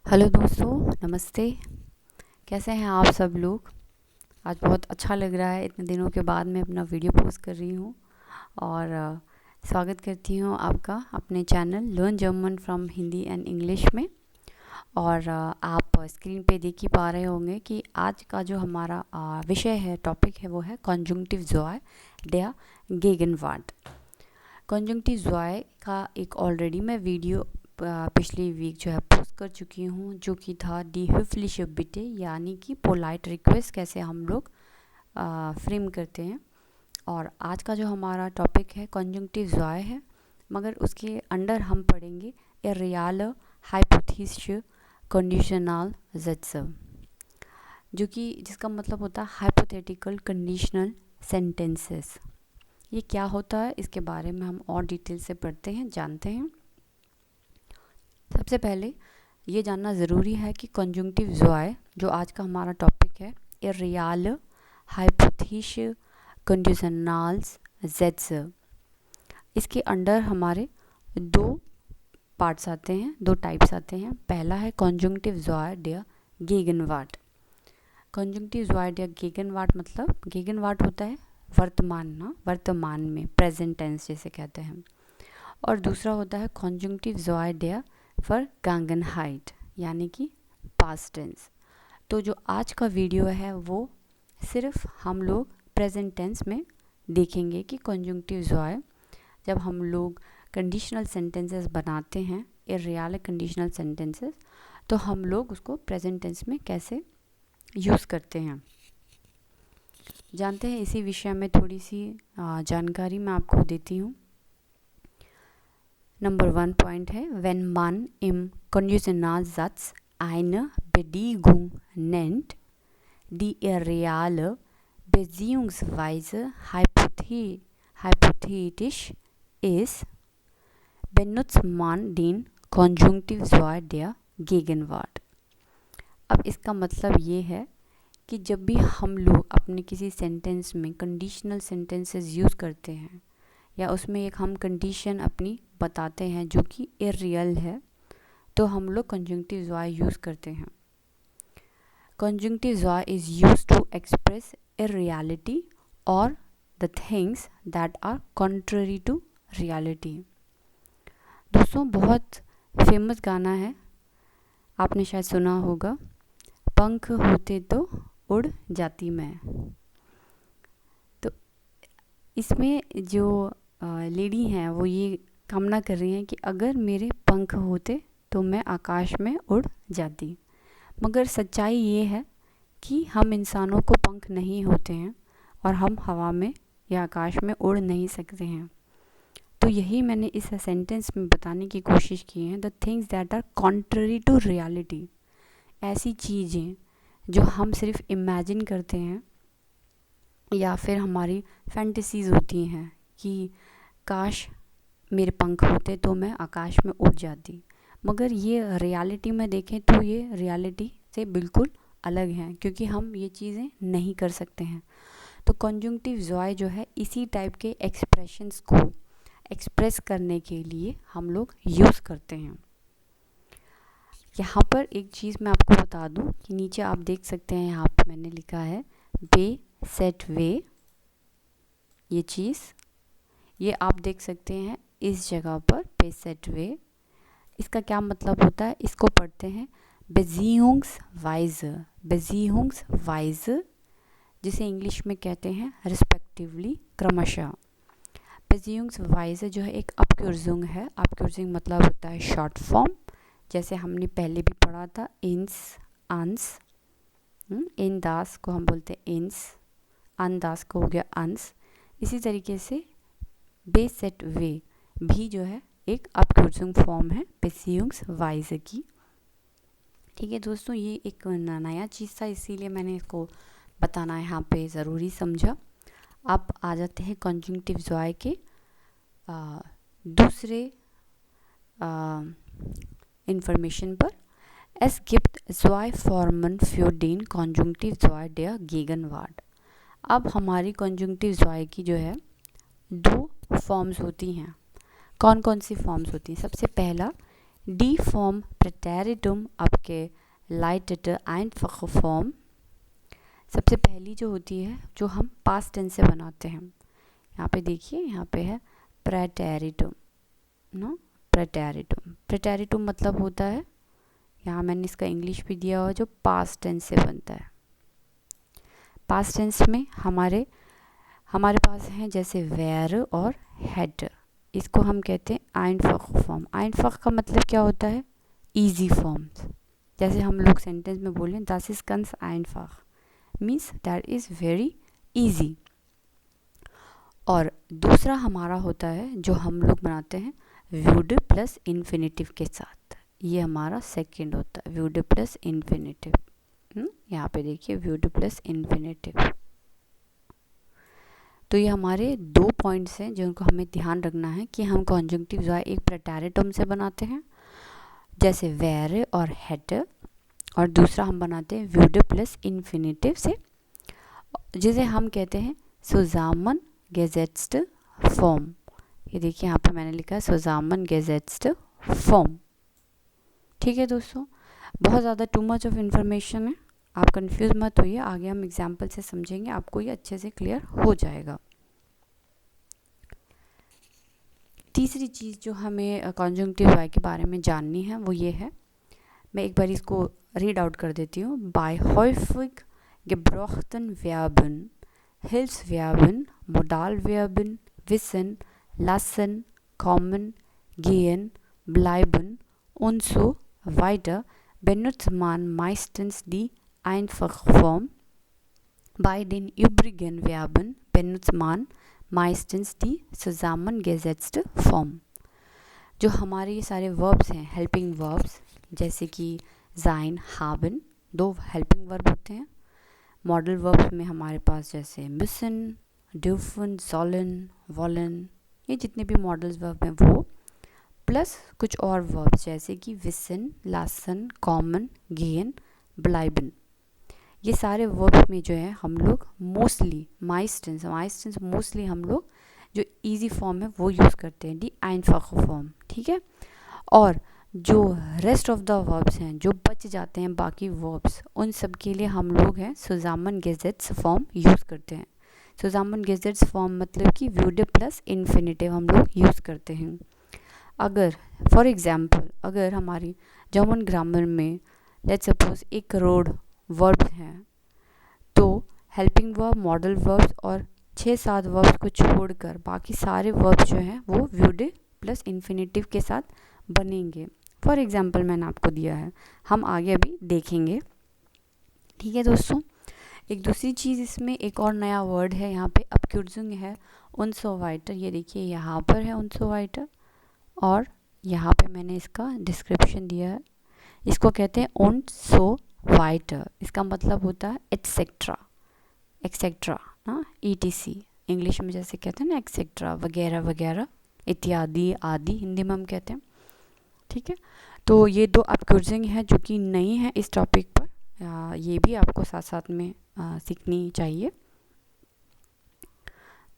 Hello दोस्तों, नमस्ते। कैसे हैं आप सब लोग। आज बहुत अच्छा लग रहा है, इतने दिनों के बाद मैं अपना वीडियो पोस्ट कर रही हूँ और स्वागत करती हूँ आपका अपने channel learn German from Hindi and English में। और आप स्क्रीन पे देख ही पा रहे होंगे कि आज का जो हमारा विषय है, टॉपिक है, वो है कॉन्जुंक्टिव ज़ॉय der गेगनवार्ट। कॉन्जुंक्टिव ज़ॉय का एक ऑलरेडी मैं वीडियो पिछली वीक जो है पोस्ट कर चुकी हूँ, जो कि था डी höfliche बिटे, यानी कि पोलाइट रिक्वेस्ट कैसे हम लोग फ्रेम करते हैं। और आज का जो हमारा टॉपिक है कॉन्जुंक्टिव ज़ॉय है, मगर उसके अंडर हम पढ़ेंगे ए reale hypothetische conditional Sätze, जो कि जिसका मतलब होता है हाइपोथेटिकल कंडीशनल सेंटेंसेस। ये क्या होता है, इसके बारे में हम और डिटेल से पढ़ते हैं, जानते हैं। सबसे पहले ये जानना ज़रूरी है कि कॉन्जुंक्टिव ज़ॉय, जो आज का हमारा टॉपिक है, ए reale hypothetische conditionals Sätze, इसके अंडर हमारे दो पार्ट्स आते हैं, दो टाइप्स आते हैं। पहला है कॉन्जुंक्टिव ज़ॉय der गेगनवार्ट। कॉन्जुंक्टिव ज़ॉय der गेगनवार्ट मतलब गेगनवार्ट होता है वर्तमान, ना वर्तमान में, प्रेजेंट टेंस जैसे कहते हैं। और दूसरा होता है कॉन्जुंक्टिव ज़ॉय der vergangenheit, यानी कि पास्ट टेंस। तो जो आज का वीडियो है वो सिर्फ हम लोग प्रेजेंट टेंस में देखेंगे कि कॉन्जुंक्टिव ज़ॉय जब हम लोग कंडीशनल सेंटेंसेस बनाते हैं, ए रियल कंडीशनल सेंटेंसेस, तो हम लोग उसको प्रेजेंट टेंस में कैसे यूज़ करते हैं, जानते हैं। इसी विषय में थोड़ी सी जानकारी मैं आपको देती हूँ। नंबर 1 पॉइंट है, wenn man im Konditionalsatz eine Bedingung nennt, die reale beziehungsweise hypothetisch ist, benutzt man den Konjunktivzwei der Gegenwart। अब इसका मतलब ये है कि जब भी हम लोग अपने किसी सेंटेंस में कंडीशनल सेंटेंसेस यूज़ करते हैं या उसमें एक हम कंडीशन अपनी बताते हैं जो कि इरियल है, तो हम लोग कंजुंक्टिव ज़ॉय यूज़ करते हैं। कंजुंक्टिव ज़ॉय is use to express irreality और the things that are contrary to reality. दोस्तों, बहुत फेमस गाना है, आपने शायद सुना होगा, पंख होते तो उड़ जाती मैं। तो इसमें जो लेडी हैं वो ये कामना कर रही हैं कि अगर मेरे पंख होते तो मैं आकाश में उड़ जाती। मगर सच्चाई ये है कि हम इंसानों को पंख नहीं होते हैं और हम हवा में या आकाश में उड़ नहीं सकते हैं। तो यही मैंने इस सेंटेंस में बताने की कोशिश की है, the things that are contrary to reality, ऐसी चीज़ें जो हम सिर्फ इमेजिन करते हैं या फिर हमारी फैंटेसीज होती हैं कि काश मेरे पंख होते तो मैं आकाश में उड़ जाती, मगर ये रियलिटी में देखें तो ये रियलिटी से बिल्कुल अलग है, क्योंकि हम ये चीज़ें नहीं कर सकते हैं। तो कॉन्जुंक्टिव ज़ॉय जो है इसी टाइप के एक्सप्रेशंस को एक्सप्रेस करने के लिए हम लोग यूज़ करते हैं। यहाँ पर एक चीज़ मैं आपको बता दूँ कि नीचे आप देख सकते हैं, यहाँ पर मैंने लिखा है बे सेट वे, ये चीज़ ये आप देख सकते हैं इस जगह पर, बे सेट वे। इसका क्या मतलब होता है, इसको पढ़ते हैं बेज़िहुंग्सवाइज़े, बेज़िहुंग्सवाइज़े, जिसे इंग्लिश में कहते हैं रिस्पेक्टिवली, क्रमशः। बेज़िहुंग्सवाइज़े जो है एक अपक्यूर्जुंग है। अपक्यूर्जुंग मतलब होता है शॉर्ट फॉर्म, जैसे हमने पहले भी पढ़ा था इंस, अंस। इन दास को हम बोलते हैं इंस, अन दास को हो गया अंस। इसी तरीके से बे सेट वे भी जो है एक अपक्यूर्जुंग फॉर्म है बेज़िहुंग्सवाइज़े की। ठीक है दोस्तों, ये एक नया चीज़ था, इसीलिए मैंने इसको बताना यहाँ पे ज़रूरी समझा। अब आ जाते हैं कॉन्जुंक्टिव ज़ॉय के दूसरे इंफॉर्मेशन पर। Es gibt zwei Formen für den Konjunktivzwei der Gegenwart। अब हमारी कॉन्जुंक्टिव ज़ॉय की जो है दो फॉर्म्स होती हैं। कौन कौन सी फॉर्म्स होती हैं? सबसे पहला Die Form Präteritum abgeleitete einfache Form, सबसे पहली जो होती है जो हम पास्ट टेंस से बनाते हैं, यहाँ पे देखिए, यहाँ पे है प्रेटेरिटुम, नो प्रेटेरिटुम। प्रेटेरिटुम मतलब होता है, यहाँ मैंने इसका इंग्लिश भी दिया हुआ, जो पास्ट टेंस से बनता है। पास्ट टेंस में हमारे पास हैं जैसे वेर और हैड, इसको हम कहते हैं आइनफख फॉर्म। आइनफख का मतलब क्या होता है? Easy forms. जैसे हम लोग सेंटेंस में बोलें das ist ganz einfach, means that is very easy. और दूसरा हमारा होता है जो हम लोग बनाते हैं वुड प्लस इन्फिनेटिव के साथ, ये हमारा सेकंड होता है, वुड प्लस इन्फिनेटिव। यहाँ पे देखिए वुड प्लस इन्फिनेटिव। तो ये हमारे दो पॉइंट्स हैं जिनको हमें ध्यान रखना है कि हम कॉन्जंक्टिव जो है एक प्रेटेरिटम से बनाते हैं जैसे वेर और हैड, और दूसरा हम बनाते हैं वुड प्लस इन्फिनेटिव से, जिसे हम कहते हैं सुजामन गेजेट्स्ड फॉर्म। ये देखिए यहाँ पे मैंने लिखा है सुजामन गेजेट्स्ड फॉर्म। ठीक है दोस्तों, बहुत ज़्यादा टू मच ऑफ इन्फॉर्मेशन है, आप कंफ्यूज मत होइए, आगे हम एग्जाम्पल से समझेंगे, आपको ये अच्छे से क्लियर हो जाएगा। तीसरी चीज़ जो हमें कॉन्जंक्टिव वाई के बारे में जाननी है वो ये है, मैं एक बार इसको रीड आउट कर देती हूँ। बाय häufig gebrauchten Verben, Hilfsverben, Modalverben, wissen, lassen, kommen, gehen, bleiben und so weiter benutzt man meistens die Einfachform. Bei den übrigen Verben benutzt man meistens die zusammengesetzte Form. जो हमारे ये सारे वर्ब्स हैं, helping verbs, जैसे कि sein, haben, दो helping verb होते हैं। मॉडल वर्ब्स में हमारे पास जैसे müssen, dürfen, sollen, wollen, ये जितने भी मॉडल्स वर्ब हैं वो, प्लस कुछ और वर्ब्स जैसे कि wissen, lassen, kommen, gehen, bleiben। ये सारे वर्ब्स में जो है हम लोग मोस्टली माइस्टेंस मोस्टली हम लोग जो इजी फॉर्म है वो यूज़ करते हैं, डी आइनफाख फॉर्म। ठीक है, और जो रेस्ट ऑफ द वर्ब्स हैं, जो बच जाते हैं बाकी वर्ब्स, उन सब के लिए हम लोग हैं सुजामन गेजेट्स फॉर्म यूज़ करते हैं। सुजामन गेजेट्स फॉर्म मतलब कि वुड प्लस इन्फिनेटिव हम लोग यूज़ करते हैं। अगर फॉर एग्जांपल अगर हमारी जर्मन ग्रामर में लेट्स सपोज 1 करोड़ वर्ब्स हैं, तो हेल्पिंग वर्ब, मॉडल वर्ब्स और 6-7 वर्ब्स को छोड़कर बाकी सारे वर्ब्स जो हैं वो वुड प्लस इन्फिनेटिव के साथ बनेंगे। फॉर एग्जांपल मैंने आपको दिया है, हम आगे अभी देखेंगे। ठीक है दोस्तों, एक दूसरी चीज़ इसमें एक और नया वर्ड है, यहाँ पे अपक्यूर्जिंग है उनसोवाइटर। ये देखिए यहाँ पर है उनसोवाइटर और यहाँ पे मैंने इसका डिस्क्रिप्शन दिया है। इसको कहते हैं उनसोवाइटर, इसका मतलब होता है एटसेट्रा, एक्सेट्रा ना, ETC इंग्लिश में जैसे कहते हैं ना एक्सेट्रा, वगैरह वगैरह, इत्यादि आदि हिंदी में हम कहते हैं। ठीक है, तो ये दो अपक्यूर्जिंग है जो कि नई है इस टॉपिक पर, ये भी आपको साथ साथ में सीखनी चाहिए।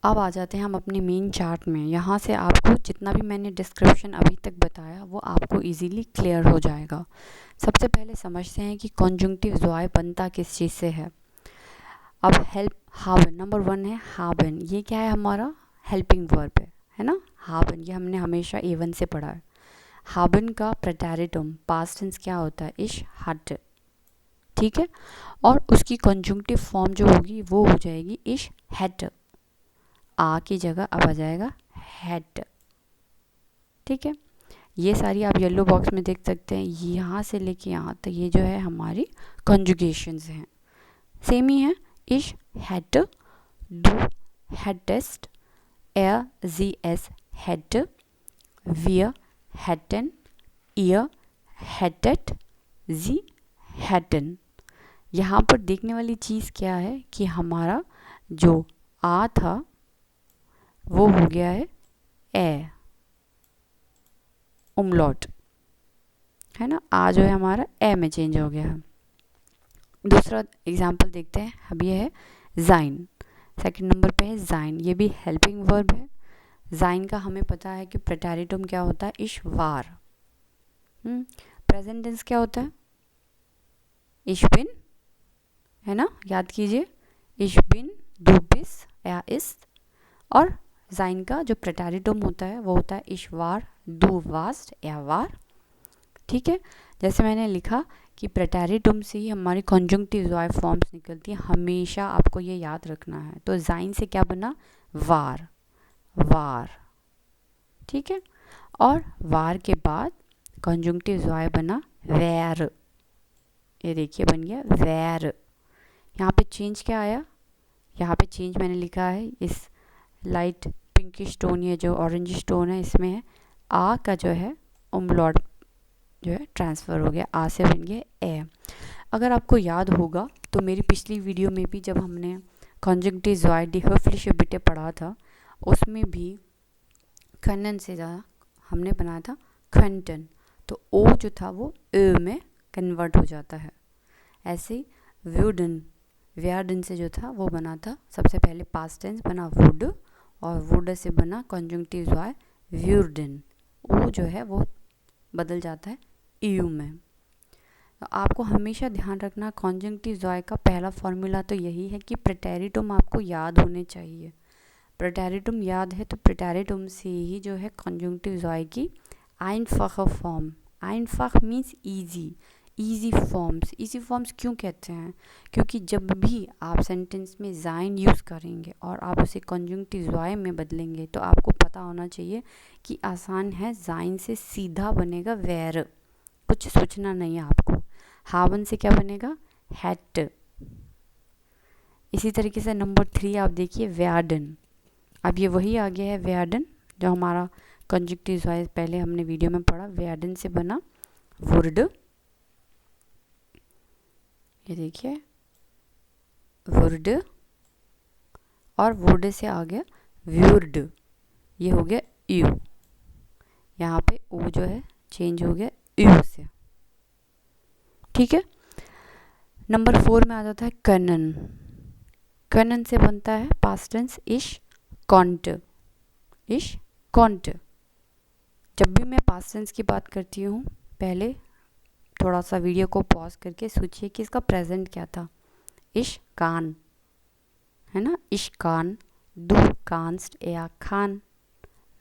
अब आ जाते हैं हम अपने मेन चार्ट में। यहाँ से आपको जितना भी मैंने डिस्क्रिप्शन अभी तक बताया वो आपको इजीली क्लियर हो जाएगा। सबसे पहले समझते हैं कि कॉन्जंक्टिव ज़ोआय बनता किस चीज़ से है। अब हेल्प हावन, नंबर 1 है हावन, ये क्या है हमारा हेल्पिंग वर्ब है ना, हावन, ये हमने हमेशा A1 से पढ़ा है। हावन का प्रेटेरिटम पास्ट टेंस क्या होता है, इश हट। ठीक है, और उसकी कॉन्जंक्टिव फॉर्म जो होगी वो हो जाएगी इश हैट, आ की जगह अब आ जाएगा हैट। ठीक है, ये सारी आप येलो बॉक्स में देख सकते हैं, यहाँ से लेके यहाँ तक ये जो है हमारी कॉन्जुगेशंस हैं, सेम ही है। इश हैट, डू हैटेस्ट, er sie es hätte, wir hätten, ihr hättet, sie hätten। यहाँ पर देखने वाली चीज़ क्या है कि हमारा जो आ था वो हो गया है ए, उमलॉट है ना, आ जो है हमारा ए में चेंज हो गया है। दूसरा एग्जाम्पल देखते हैं, अब ये है जाइन, सेकंड नंबर पे है जाइन, ये भी हेल्पिंग वर्ब है। जाइन का हमें पता है कि प्रेटेरिटम क्या होता है, इश वार, प्रेजेंट टेंस क्या होता है? इश बिन, है ना, याद कीजिए, इश बिन, दू बिस या इस। और जाइन का जो प्रेटेरिटम होता है वो होता है इश वार, दू वास्ट या वार। ठीक है, जैसे मैंने लिखा कि प्रेटेरिटम से ही हमारी कॉन्जंक्टिव जॉय फॉर्म्स निकलती है, हमेशा आपको ये याद रखना है। तो जाइन से क्या बना? वार, वार। ठीक है, और वार के बाद कॉन्जंक्टिव जॉय बना वेर। ये देखिए बन गया वेर। यहाँ पे चेंज क्या आया? यहाँ पे चेंज मैंने लिखा है इस लाइट पिंकिश टोन, ये जो ऑरेंज टोन है इसमें है आ का जो है उमलॉट जो है ट्रांसफ़र हो गया, आ से बन गया ए। अगर आपको याद होगा तो मेरी पिछली वीडियो में भी जब हमने कॉन्जंक्टिव जॉय डी höfliche बिटे पढ़ा था, उसमें भी खनन से ज़्यादा हमने बनाया था खंटन, तो ओ जो था वो ए में कन्वर्ट हो जाता है। ऐसे व्यूडन, व्याडन से जो था वो बना था, सबसे पहले पास्ट टेंस बना वुड, और वुड से बना कॉन्जंक्टिव जॉय व्यूर्डन। ओ जो है वो बदल जाता है यू में। तो आपको हमेशा ध्यान रखना कॉन्जंक्टिव जॉय का पहला फॉर्मूला तो यही है कि प्रेटेरिटम आपको याद होने चाहिए। प्रेटेरिटम याद है तो प्रेटेरिटम से ही जो है कॉन्जंक्टिव जॉय की आइनफाख फॉर्म, आइनफाख means easy, easy forms. Easy forms क्यों कहते हैं? क्योंकि जब भी आप सेंटेंस में जाइन यूज़ करेंगे और आप उसे कॉन्जंक्टिव जॉय में बदलेंगे तो आपको पता होना चाहिए कि आसान है, जाइन से सीधा बनेगा वेर, कुछ सोचना नहीं है आपको। हावन से क्या बनेगा? हैट। इसी तरीके से नंबर 3 आप देखिए व्याडन। अब ये वही आ गया है व्याडन जो हमारा कॉन्जंक्टिव जॉय पहले हमने वीडियो में पढ़ा। व्याडन से बना वुर्ड, ये देखिए वुर्ड, और वुर्ड से आ गया व्यूर्ड, ये हो गया यू। यहाँ पे ओ जो है चेंज हो गया यू से। ठीक है, नंबर 4 में आ जाता है कनन। कनन से बनता है पास्ट टेंस इश कॉन्ट, इश कॉन्ट। जब भी मैं पास्ट टेंस की बात करती हूँ पहले थोड़ा सा वीडियो को पॉज करके सोचिए कि इसका प्रेजेंट क्या था। इश कान, है ना, इश कान, दू कांस्ट या खान,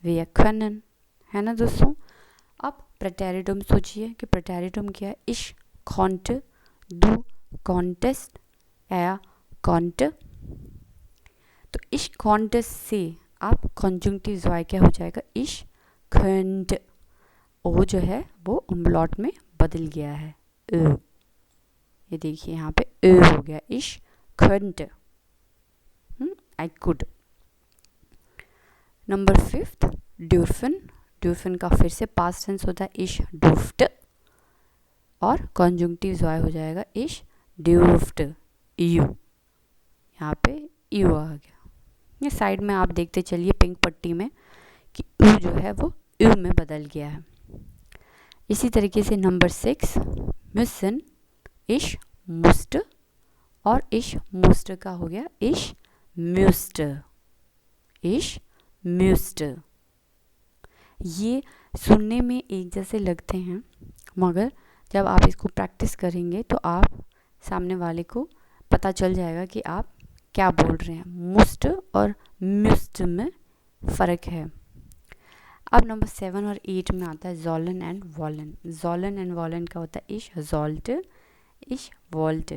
वे खनन, है ना दोस्तों। अब प्रेटेरिटम सोचिए कि प्रेटेरिटम क्या है? इश कॉन्ट, दू कॉन्टेस्ट या कॉन्ट। तो इश कॉन्टेस्ट से आप कॉन्जंक्टिव जॉय क्या हो जाएगा? इश खंड। ओ जो है वो उमलॉट में बदल गया है ए। ये देखिए यहाँ पे ए हो गया, इश खंड, आई कुड। नंबर 5 ड्यूफन। ड्यूफन का फिर से पास्ट टेंस होता है इश डूफ्ट, और कॉन्जंक्टिव जॉय हो जाएगा इश ड्यूफ्ट यू। यहाँ पे यू आ गया। ये साइड में आप देखते चलिए पिंक पट्टी में कि यू जो है वो यू में बदल गया है। इसी तरीके से नंबर 6 मिसन, इश मुस्ट, और इश मुस्ट का हो गया इश म्यूस्ट, इश म्यूस्ट। ये सुनने में एक जैसे लगते हैं मगर जब आप इसको प्रैक्टिस करेंगे तो आप सामने वाले को पता चल जाएगा कि आप क्या बोल रहे हैं। मुस्ट और म्यूस्ट में फ़र्क है। अब नंबर 7 और 8 में आता है जॉलन एंड वॉलन। जॉलन एंड वॉलन का होता है इश जॉल्ट, इश वॉल्ट,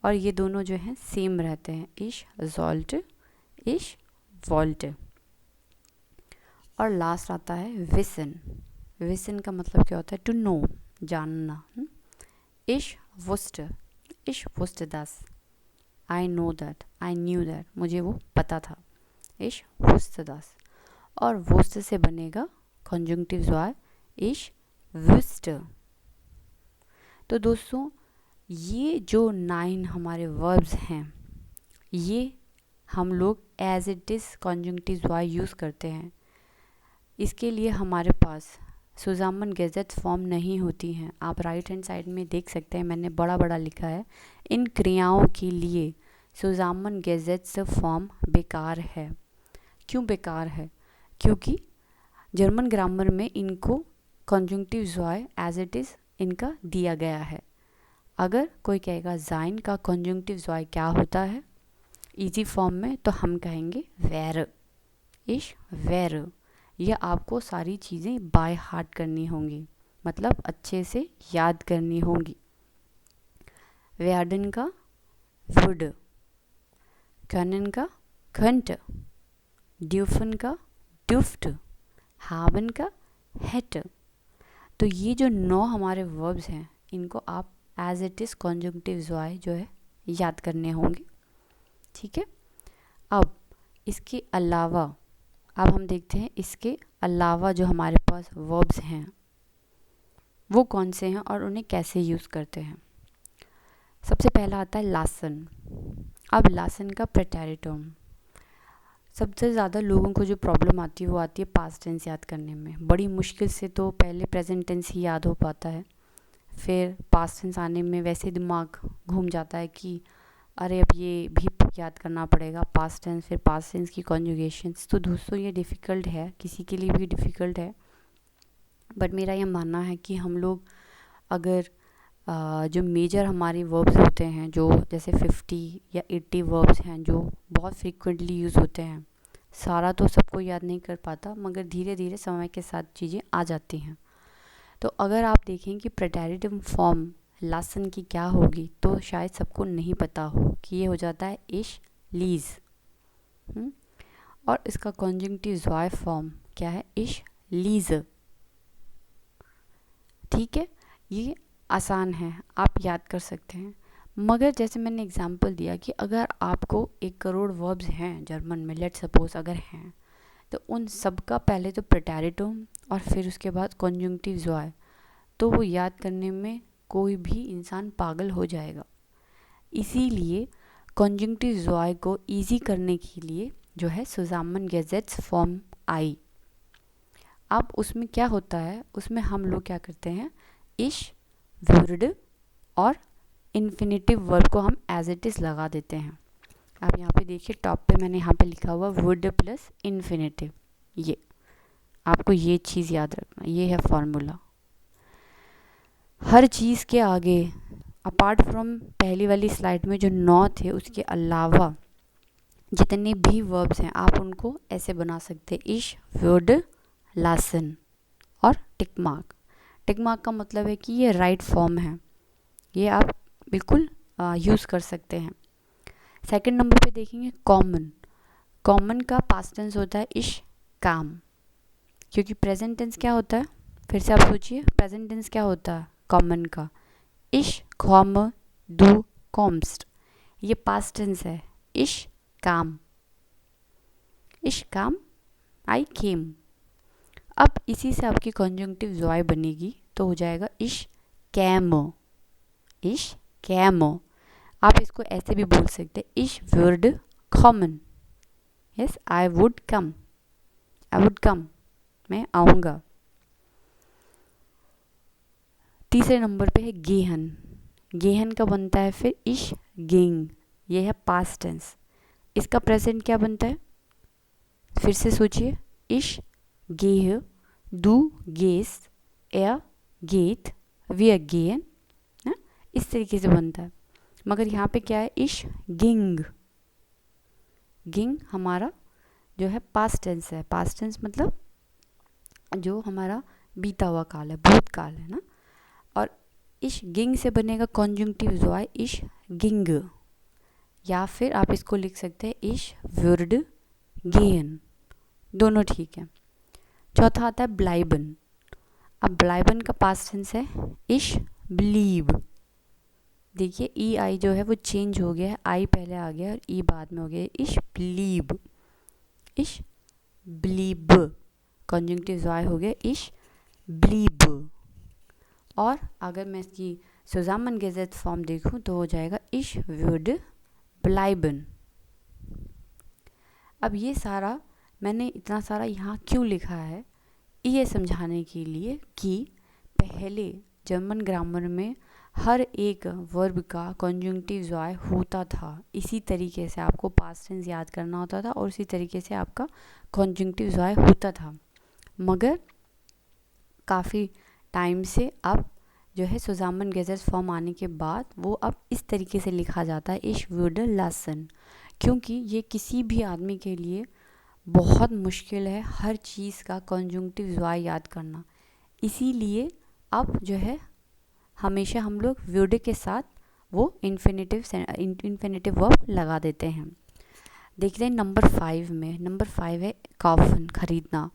और ये दोनों जो हैं सेम रहते हैं, इश जॉल्ट, इश वॉल्ट। और लास्ट आता है विसन। विसन का मतलब क्या होता है? टू नो, जानना। इश वुस्ट, इश वुस्ट दस, I know that, I knew that, मुझे वो पता था, इश वुस्ट दस। और वुस्ट से बनेगा कॉन्जंक्टिव जॉय इश वुस्ट। तो दोस्तों ये जो 9 हमारे वर्ब्स हैं ये हम लोग एज इट इज़ कॉन्जंक्टिव जॉय यूज़ करते हैं। इसके लिए हमारे पास सुजामन गैजेट फॉर्म नहीं होती हैं। आप राइट हैंड साइड में देख सकते हैं, मैंने बड़ा बड़ा लिखा है, इन क्रियाओं के लिए सुजामन गैजेट्स फॉर्म बेकार है। क्यों बेकार है? क्योंकि जर्मन ग्रामर में इनको कॉन्जंक्टिव जॉय एज इट इज़ इनका दिया गया है। अगर कोई कहेगा जाइन का कॉन्जंक्टिव जॉय क्या होता है इजी फॉर्म में, तो हम कहेंगे वेर, इश वेर। यह आपको सारी चीज़ें बाय हार्ट करनी होंगी, मतलब अच्छे से याद करनी होंगी। वेर्डन का वुड, कनन का कंट, ड्यूफन का ड्यूफ्ट, हाबन का हेट। तो ये जो 9 हमारे वर्ब्स हैं इनको आप एज इट इज़ कॉन्जंक्टिव जॉय जो है याद करने होंगे, ठीक है। अब इसके अलावा अब हम देखते हैं इसके अलावा जो हमारे पास वर्ब्स हैं वो कौन से हैं और उन्हें कैसे यूज़ करते हैं। सबसे पहला आता है लासन। अब लासन का प्रेटेरिटम, सबसे ज़्यादा लोगों को जो प्रॉब्लम आती है वो आती है पास्ट टेंस याद करने में। बड़ी मुश्किल से तो पहले प्रेजेंट टेंस ही याद हो पाता है, फिर पास्ट टेंस आने में वैसे दिमाग घूम जाता है कि अरे अब ये भी याद करना पड़ेगा पास्ट टेंस, फिर पास्ट टेंस की कॉन्जुगेशंस। तो दोस्तों ये डिफ़िकल्ट है, किसी के लिए भी डिफ़िकल्ट है। बट मेरा ये मानना है कि हम लोग अगर जो मेजर हमारे वर्ब्स होते हैं, जो जैसे 50 या 80 वर्ब्स हैं जो बहुत फ्रीक्वेंटली यूज़ होते हैं, सारा तो सबको याद नहीं कर पाता, मगर धीरे धीरे समय के साथ चीज़ें आ जाती हैं। तो अगर आप देखें कि प्रेटेरिटिव फॉर्म लासन की क्या होगी, तो शायद सबको नहीं पता हो कि ये हो जाता है इश लीज। और इसका कॉन्जंक्टिव जॉय फॉर्म क्या है, इश लीज। ठीक है, ये आसान है, आप याद कर सकते हैं। मगर जैसे मैंने एग्जांपल दिया कि अगर आपको 1 करोड़ वर्ब्स हैं जर्मन में, लेट सपोज अगर हैं, तो उन सब का पहले तो प्रेटेरिटम और फिर उसके बाद कॉन्जंक्टिव जॉय, तो वो याद करने में कोई भी इंसान पागल हो जाएगा। इसीलिए कॉन्जंक्टिव जॉय को इजी करने के लिए जो है zusammengesetzt फॉर्म आई। अब उसमें क्या होता है, उसमें हम लोग क्या करते हैं, इश वर्ड और इन्फिनेटिव वर्ब को हम एज इट इज़ लगा देते हैं। आप यहाँ पे देखिए टॉप पे मैंने यहाँ पे लिखा हुआ वर्ड प्लस इन्फिनेटिव। ये आपको ये चीज़ याद रखना, ये है फॉर्मूला। हर चीज़ के आगे अपार्ट फ्रॉम पहली वाली स्लाइड में जो 9 थे उसके अलावा जितने भी वर्ब्स हैं आप उनको ऐसे बना सकते हैं, इश वर्ड लासन और टिक मार्क। टिक मार्क का मतलब है कि ये राइट फॉर्म है, ये आप बिल्कुल यूज़ कर सकते हैं। सेकंड नंबर पे देखेंगे कॉमन। कॉमन का पास्ट टेंस होता है इश काम, क्योंकि प्रेजेंट टेंस क्या होता है, फिर से आप सोचिए प्रेजेंट टेंस क्या होता है कॉमन का, इश कॉम डू कॉम्स्ट। ये पास्ट टेंस है, इश काम, इश काम आई केम। अब इसी से आपकी कॉन्जंक्टिव जॉय बनेगी, तो हो जाएगा इश कैम, इश कैम। आप इसको ऐसे भी बोल सकते हैं, इश word common, yes I would come, I would come, मैं आऊँगा। तीसरे नंबर पे है गेहन। गेहन का बनता है फिर इश गेंग, ये है पास्ट टेंस। इसका प्रेजेंट क्या बनता है, फिर से सोचिए, इश गेह, दू गेस, एर गेट, वी गेन, इस तरीके से बनता है। मगर यहाँ पे क्या है, इश गिंग। गिंग हमारा जो है पास्ट टेंस है। पास्ट टेंस मतलब जो हमारा बीता हुआ काल है, भूतकाल है ना। और इश गिंग से बनेगा कॉन्जंक्टिव जॉय इश गिंग, या फिर आप इसको लिख सकते हैं इश वर्ड गेन, दोनों ठीक है। चौथा आता है ब्लाइबन। अब ब्लाइबन का पास्ट टेंस है इश बिलीव। देखिए ई आई जो है वो चेंज हो गया है, आई पहले आ गया और ई बाद में हो गया, इश बिलीव, इश बिलीव, कॉन्जंक्टिव जॉय हो गया इश बिलीव। और अगर मैं इसकी zusammengesetzt फॉर्म देखूं तो हो जाएगा इश würde bleiben। अब ये सारा मैंने इतना सारा यहाँ क्यों लिखा है, ये समझाने के लिए कि पहले जर्मन ग्रामर में हर एक वर्ब का कॉन्जंक्टिव जॉय होता था। इसी तरीके से आपको पास्ट टेंस याद करना होता था और इसी तरीके से आपका कॉन्जंक्टिव जॉय होता था। मगर काफ़ी टाइम से अब जो है सुजामन गैजेट्स फॉर्म आने के बाद वो अब इस तरीके से लिखा जाता है, इश würde lassen, क्योंकि ये किसी भी आदमी के लिए बहुत मुश्किल है हर चीज़ का कॉन्जुंक्टिव ज़्वाय याद करना। इसीलिए अब जो है हमेशा हम लोग würde के साथ वो इन्फिनेटिव वर्ब लगा देते हैं। देखते हैं नंबर 5 में। नंबर 5 है कॉफन, खरीदना।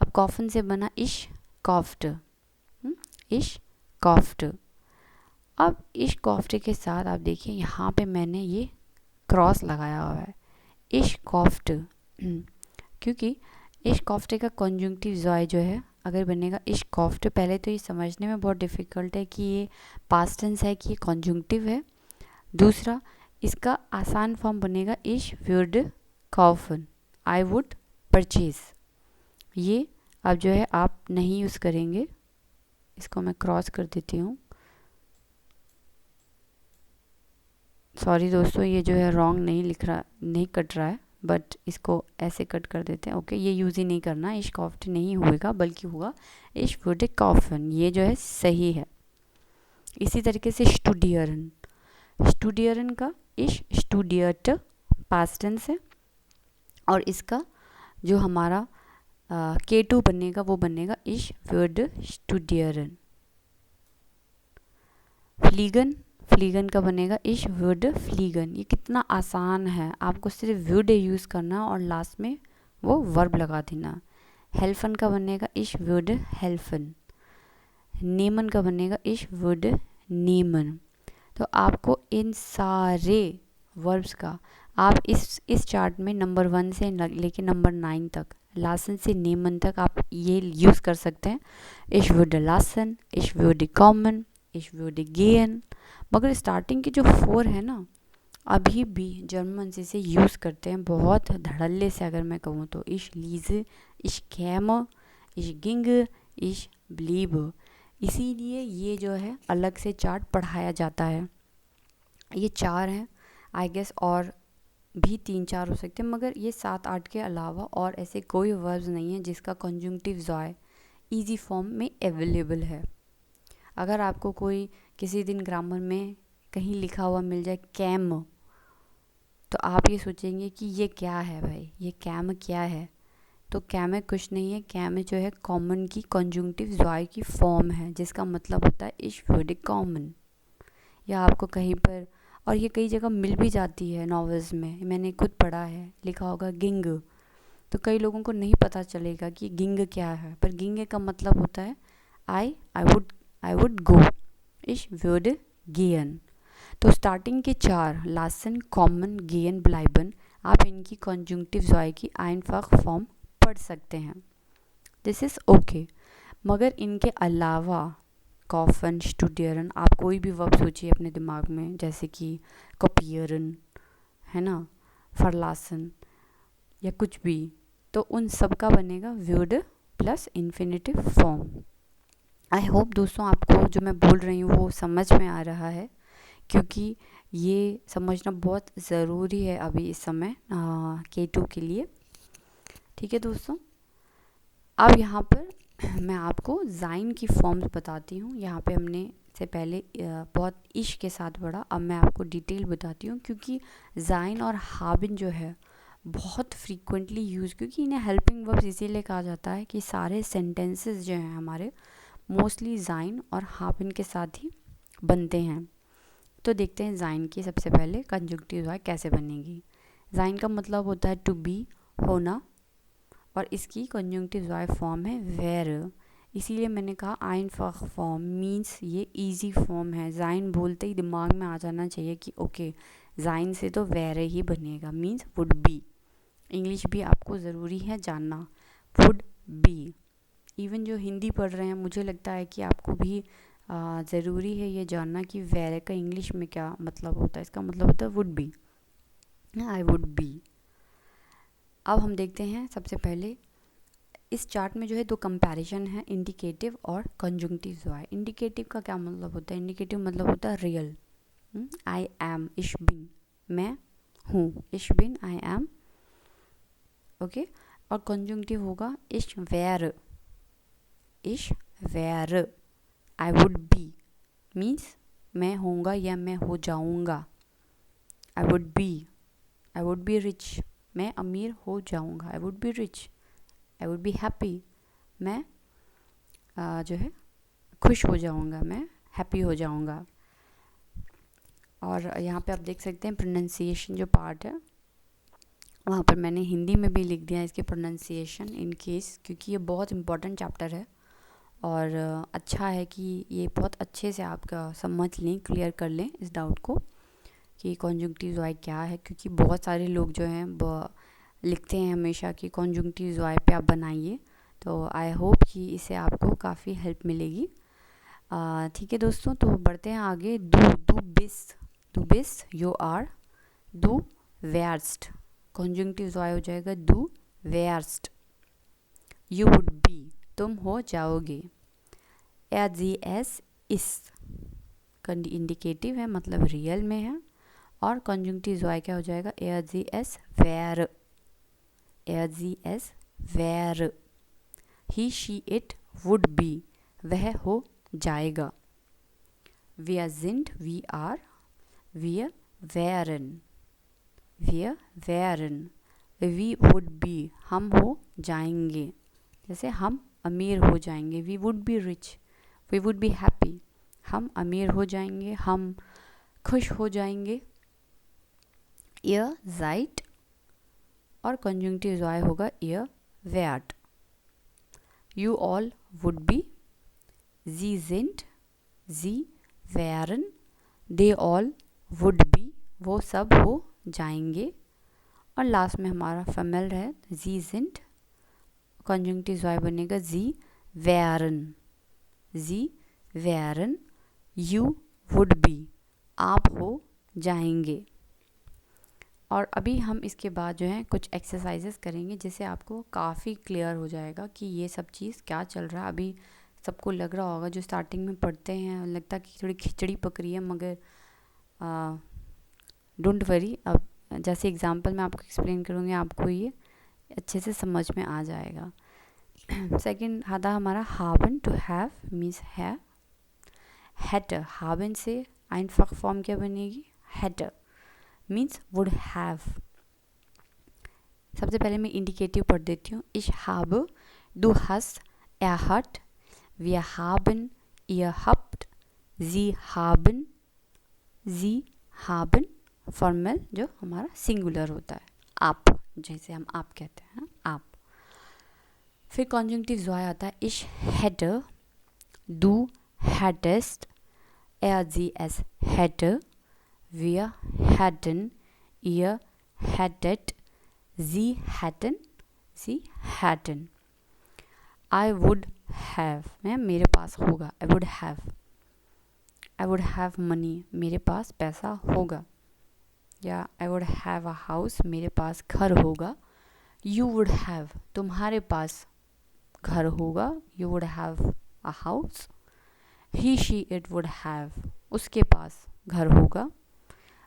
अब कॉफन से बना इश कॉफ्ट, इश कॉफ्ट। अब इश कॉफ्ट के साथ आप देखिए यहाँ पे मैंने ये क्रॉस लगाया हुआ है, इश कॉफ्ट, क्योंकि इश कॉफ्ट का कॉन्जुंक्टिव ज़ॉय जो है अगर बनेगा इश कॉफ्ट, पहले तो ये समझने में बहुत डिफ़िकल्ट है कि ये पास्ट टेंस है कि ये कॉन्जुंक्टिव है। दूसरा, इसका आसान फॉर्म बनेगा इश würde kaufen, I would purchase. ये अब जो है आप नहीं यूज़ करेंगे। इसको मैं क्रॉस कर देती हूँ। सॉरी दोस्तों, ये जो है रॉन्ग नहीं कट रहा है, बट इसको ऐसे कट कर देते हैं। ओके, ये यूज़ ही नहीं करना, इश कॉफ्ट नहीं होगा बल्कि होगा इश würde kaufen, ये जो है सही है। इसी तरीके से स्टूडियरन, स्टूडियरन का इश स्टूडियट पास्ट टेंस है और इसका जो हमारा K2 बनेगा वो बनेगा इश würde studieren। फ्लीगन, फ्लीगन का बनेगा इश würde fliegen। ये कितना आसान है, आपको सिर्फ würde यूज़ करना और लास्ट में वो वर्ब लगा देना। हेल्फन का बनेगा इश würde helfen। नेमन का बनेगा इश würde nehmen। तो आपको इन सारे वर्ब्स का आप इस चार्ट में नंबर 1 से लेके नंबर 9 तक, लासन से नेमन तक आप ये यूज़ कर सकते हैं। इश würde lassen, इश würde kommen, इश würde gehen। मगर स्टार्टिंग के जो 4 है ना, अभी भी जर्मन से इसे यूज़ करते हैं बहुत धड़ल्ले से। अगर मैं कहूँ तो इश लीज़े, इश käme, इश ging, इश blieb। इसीलिए ये जो है अलग से चार्ट पढ़ाया जाता है। ये 4 हैं, आई गेस और भी 3-4 हो सकते हैं, मगर ये 7-8 के अलावा और ऐसे कोई वर्ब्स नहीं है जिसका कॉन्जुंक्टिव ज़ॉय ईजी फॉर्म में अवेलेबल है। अगर आपको कोई किसी दिन ग्रामर में कहीं लिखा हुआ मिल जाए कैम, तो आप ये सोचेंगे कि ये क्या है भाई, ये कैम क्या है। तो कैम कुछ नहीं है, कैम जो है कॉमन की कॉन्जुंक्टिव ज़ॉय की फॉर्म है, जिसका मतलब होता है इश würde कॉमन। या आपको कहीं पर, और ये कई जगह मिल भी जाती है नॉवेल्स में, मैंने खुद पढ़ा है, लिखा होगा गिंग। तो कई लोगों को नहीं पता चलेगा कि गिंग क्या है, पर गिंग का मतलब होता है आई वुड गो, इश würde gehen। तो स्टार्टिंग के 4 लासन, कॉमन, गेन, ब्लाइबन, आप इनकी कॉन्जुंक्टिव ज़ॉय की einfach फॉर्म पढ़ सकते हैं। This is okay. मगर इनके अलावा कॉफन, स्टूडियरन, आप कोई भी वर्ब सोचिए अपने दिमाग में, जैसे कि कॉपियरन है ना, फरलासन या कुछ भी, तो उन सब का बनेगा würde plus infinitive form. I hope दोस्तों आपको जो मैं बोल रही हूँ वो समझ में आ रहा है, क्योंकि ये समझना बहुत ज़रूरी है अभी इस समय K2 के लिए। ठीक है दोस्तों, अब यहाँ पर मैं आपको ज़ाइन की फॉर्म्स बताती हूँ। यहाँ पे हमने से पहले बहुत इश के साथ पढ़ा, अब मैं आपको डिटेल बताती हूँ, क्योंकि ज़ाइन और हाबिन जो है बहुत फ्रीक्वेंटली यूज़, क्योंकि इन्हें हेल्पिंग वर्ब्स इसीलिए कहा जाता है कि सारे सेंटेंसेस जो हैं हमारे मोस्टली ज़ाइन और हाबिन के साथ ही बनते हैं। तो देखते हैं ज़ाइन की सबसे पहले कंजुंक्टिव ज़ॉय कैसे बनेगी। ज़ाइन का मतलब होता है टू बी, होना, और इसकी कंजुंक्टिव ज़ॉय फॉर्म है वेर। इसीलिए मैंने कहा einfach फॉर्म मीन्स ये इजी फॉर्म है। ज़ाइन बोलते ही दिमाग में आ जाना चाहिए कि ओके ज़ाइन से तो वेर ही बनेगा, मीन्स वुड बी। इंग्लिश भी आपको ज़रूरी है जानना, वुड बी। इवन जो हिंदी पढ़ रहे हैं, मुझे लगता है कि आपको भी ज़रूरी है ये जानना कि वेर का इंग्लिश में क्या मतलब होता है। इसका मतलब होता है would B, I would B. अब हम देखते हैं सबसे पहले इस चार्ट में जो है 2 कंपैरिजन है, इंडिकेटिव और कंजुंक्टिव ज़ॉय। इंडिकेटिव का क्या मतलब होता है? इंडिकेटिव मतलब होता है रियल, आई एम, इश बिन, मैं हूँ, इश बिन, आई एम, ओके। और कंजुंक्टिव होगा इश वेर, इश वेयर आई वुड बी मीन्स मैं होऊंगा या मैं हो जाऊंगा. आई वुड बी रिच, मैं अमीर हो जाऊंगा. आई would be rich. I would be happy, मैं जो है खुश हो जाऊंगा, मैं हैप्पी हो जाऊंगा. और यहाँ पे आप देख सकते हैं प्रोनाउंसिएशन जो पार्ट है वहाँ पर मैंने हिंदी में भी लिख दिया इसके प्रोनाउंसिएशन इन केस, क्योंकि ये बहुत इंपॉर्टेंट चैप्टर है और अच्छा है कि ये बहुत अच्छे से आपका समझ लें, क्लियर कर लें इस डाउट को कि कॉन्जंक्टिव वाई क्या है. क्योंकि बहुत सारे लोग जो हैं लिखते हैं हमेशा कि कॉन्जंक्टिव वाई पे आप बनाइए. तो आई होप कि इससे आपको काफ़ी हेल्प मिलेगी. ठीक है दोस्तों, तो बढ़ते हैं आगे. दू बिस यू आर. दू वेयर्स्ट, कॉन्जंक्टिव वाई हो जाएगा दू वेयर्स्ट. यू वुड बी, तुम हो जाओगे. एस इस इंडिकेटिव है, मतलब रियल में है. और कॉन्जंक्टिव वाई क्या हो जाएगा एस वेयर. वेयर. He she it would be, वह हो जाएगा. wir sind, we are. wir wären. we would be, हम हो जाएंगे. जैसे हम अमीर हो जाएंगे. we would be rich. we would be happy. हम अमीर हो जाएंगे, हम खुश हो जाएंगे. ihr seid और conjunctive वाई होगा ihr wärt. you all would be. sie sind, sie wären. they all would be, वो सब हो जाएंगे. और लास्ट में हमारा फैमिल है sie sind, कॉन्जंक्टिव वाई बनेगा sie wären. you would be, आप हो जाएंगे. और अभी हम इसके बाद जो है कुछ एक्सरसाइजेस करेंगे जिससे आपको काफ़ी क्लियर हो जाएगा कि ये सब चीज़ क्या चल रहा है. अभी सबको लग रहा होगा जो स्टार्टिंग में पढ़ते हैं लगता कि थोड़ी खिचड़ी पक रही है, मगर डोंट वरी. अब जैसे एग्जांपल मैं आपको एक्सप्लेन करूँगी आपको ये अच्छे से समझ में आ जाएगा. सेकंड आता हमारा हावन. टू हैव मीन्स है. हैटर, हावन से आइनफाख फॉर्म क्या बनेगी हैटर मीन्स वुड हैव. सबसे पहले मैं इंडिकेटिव पढ़ देती हूँ. ich habe, du hast, er hat, wir haben, ihr habt, sie haben. Formal जो हमारा सिंगुलर होता है आप, जैसे हम आप कहते हैं आप. फिर कॉन्जंक्टिव वाई आता है. ich hätte, du hättest, es hätte, wir hätten, ihr hättet, sie hätten. I would have, मेरे पास होगा. I would have money, मेरे पास पैसा होगा. या I would have a house, मेरे पास घर होगा. You would have, तुम्हारे पास घर होगा. You would have a house. He she it would have, उसके पास घर होगा.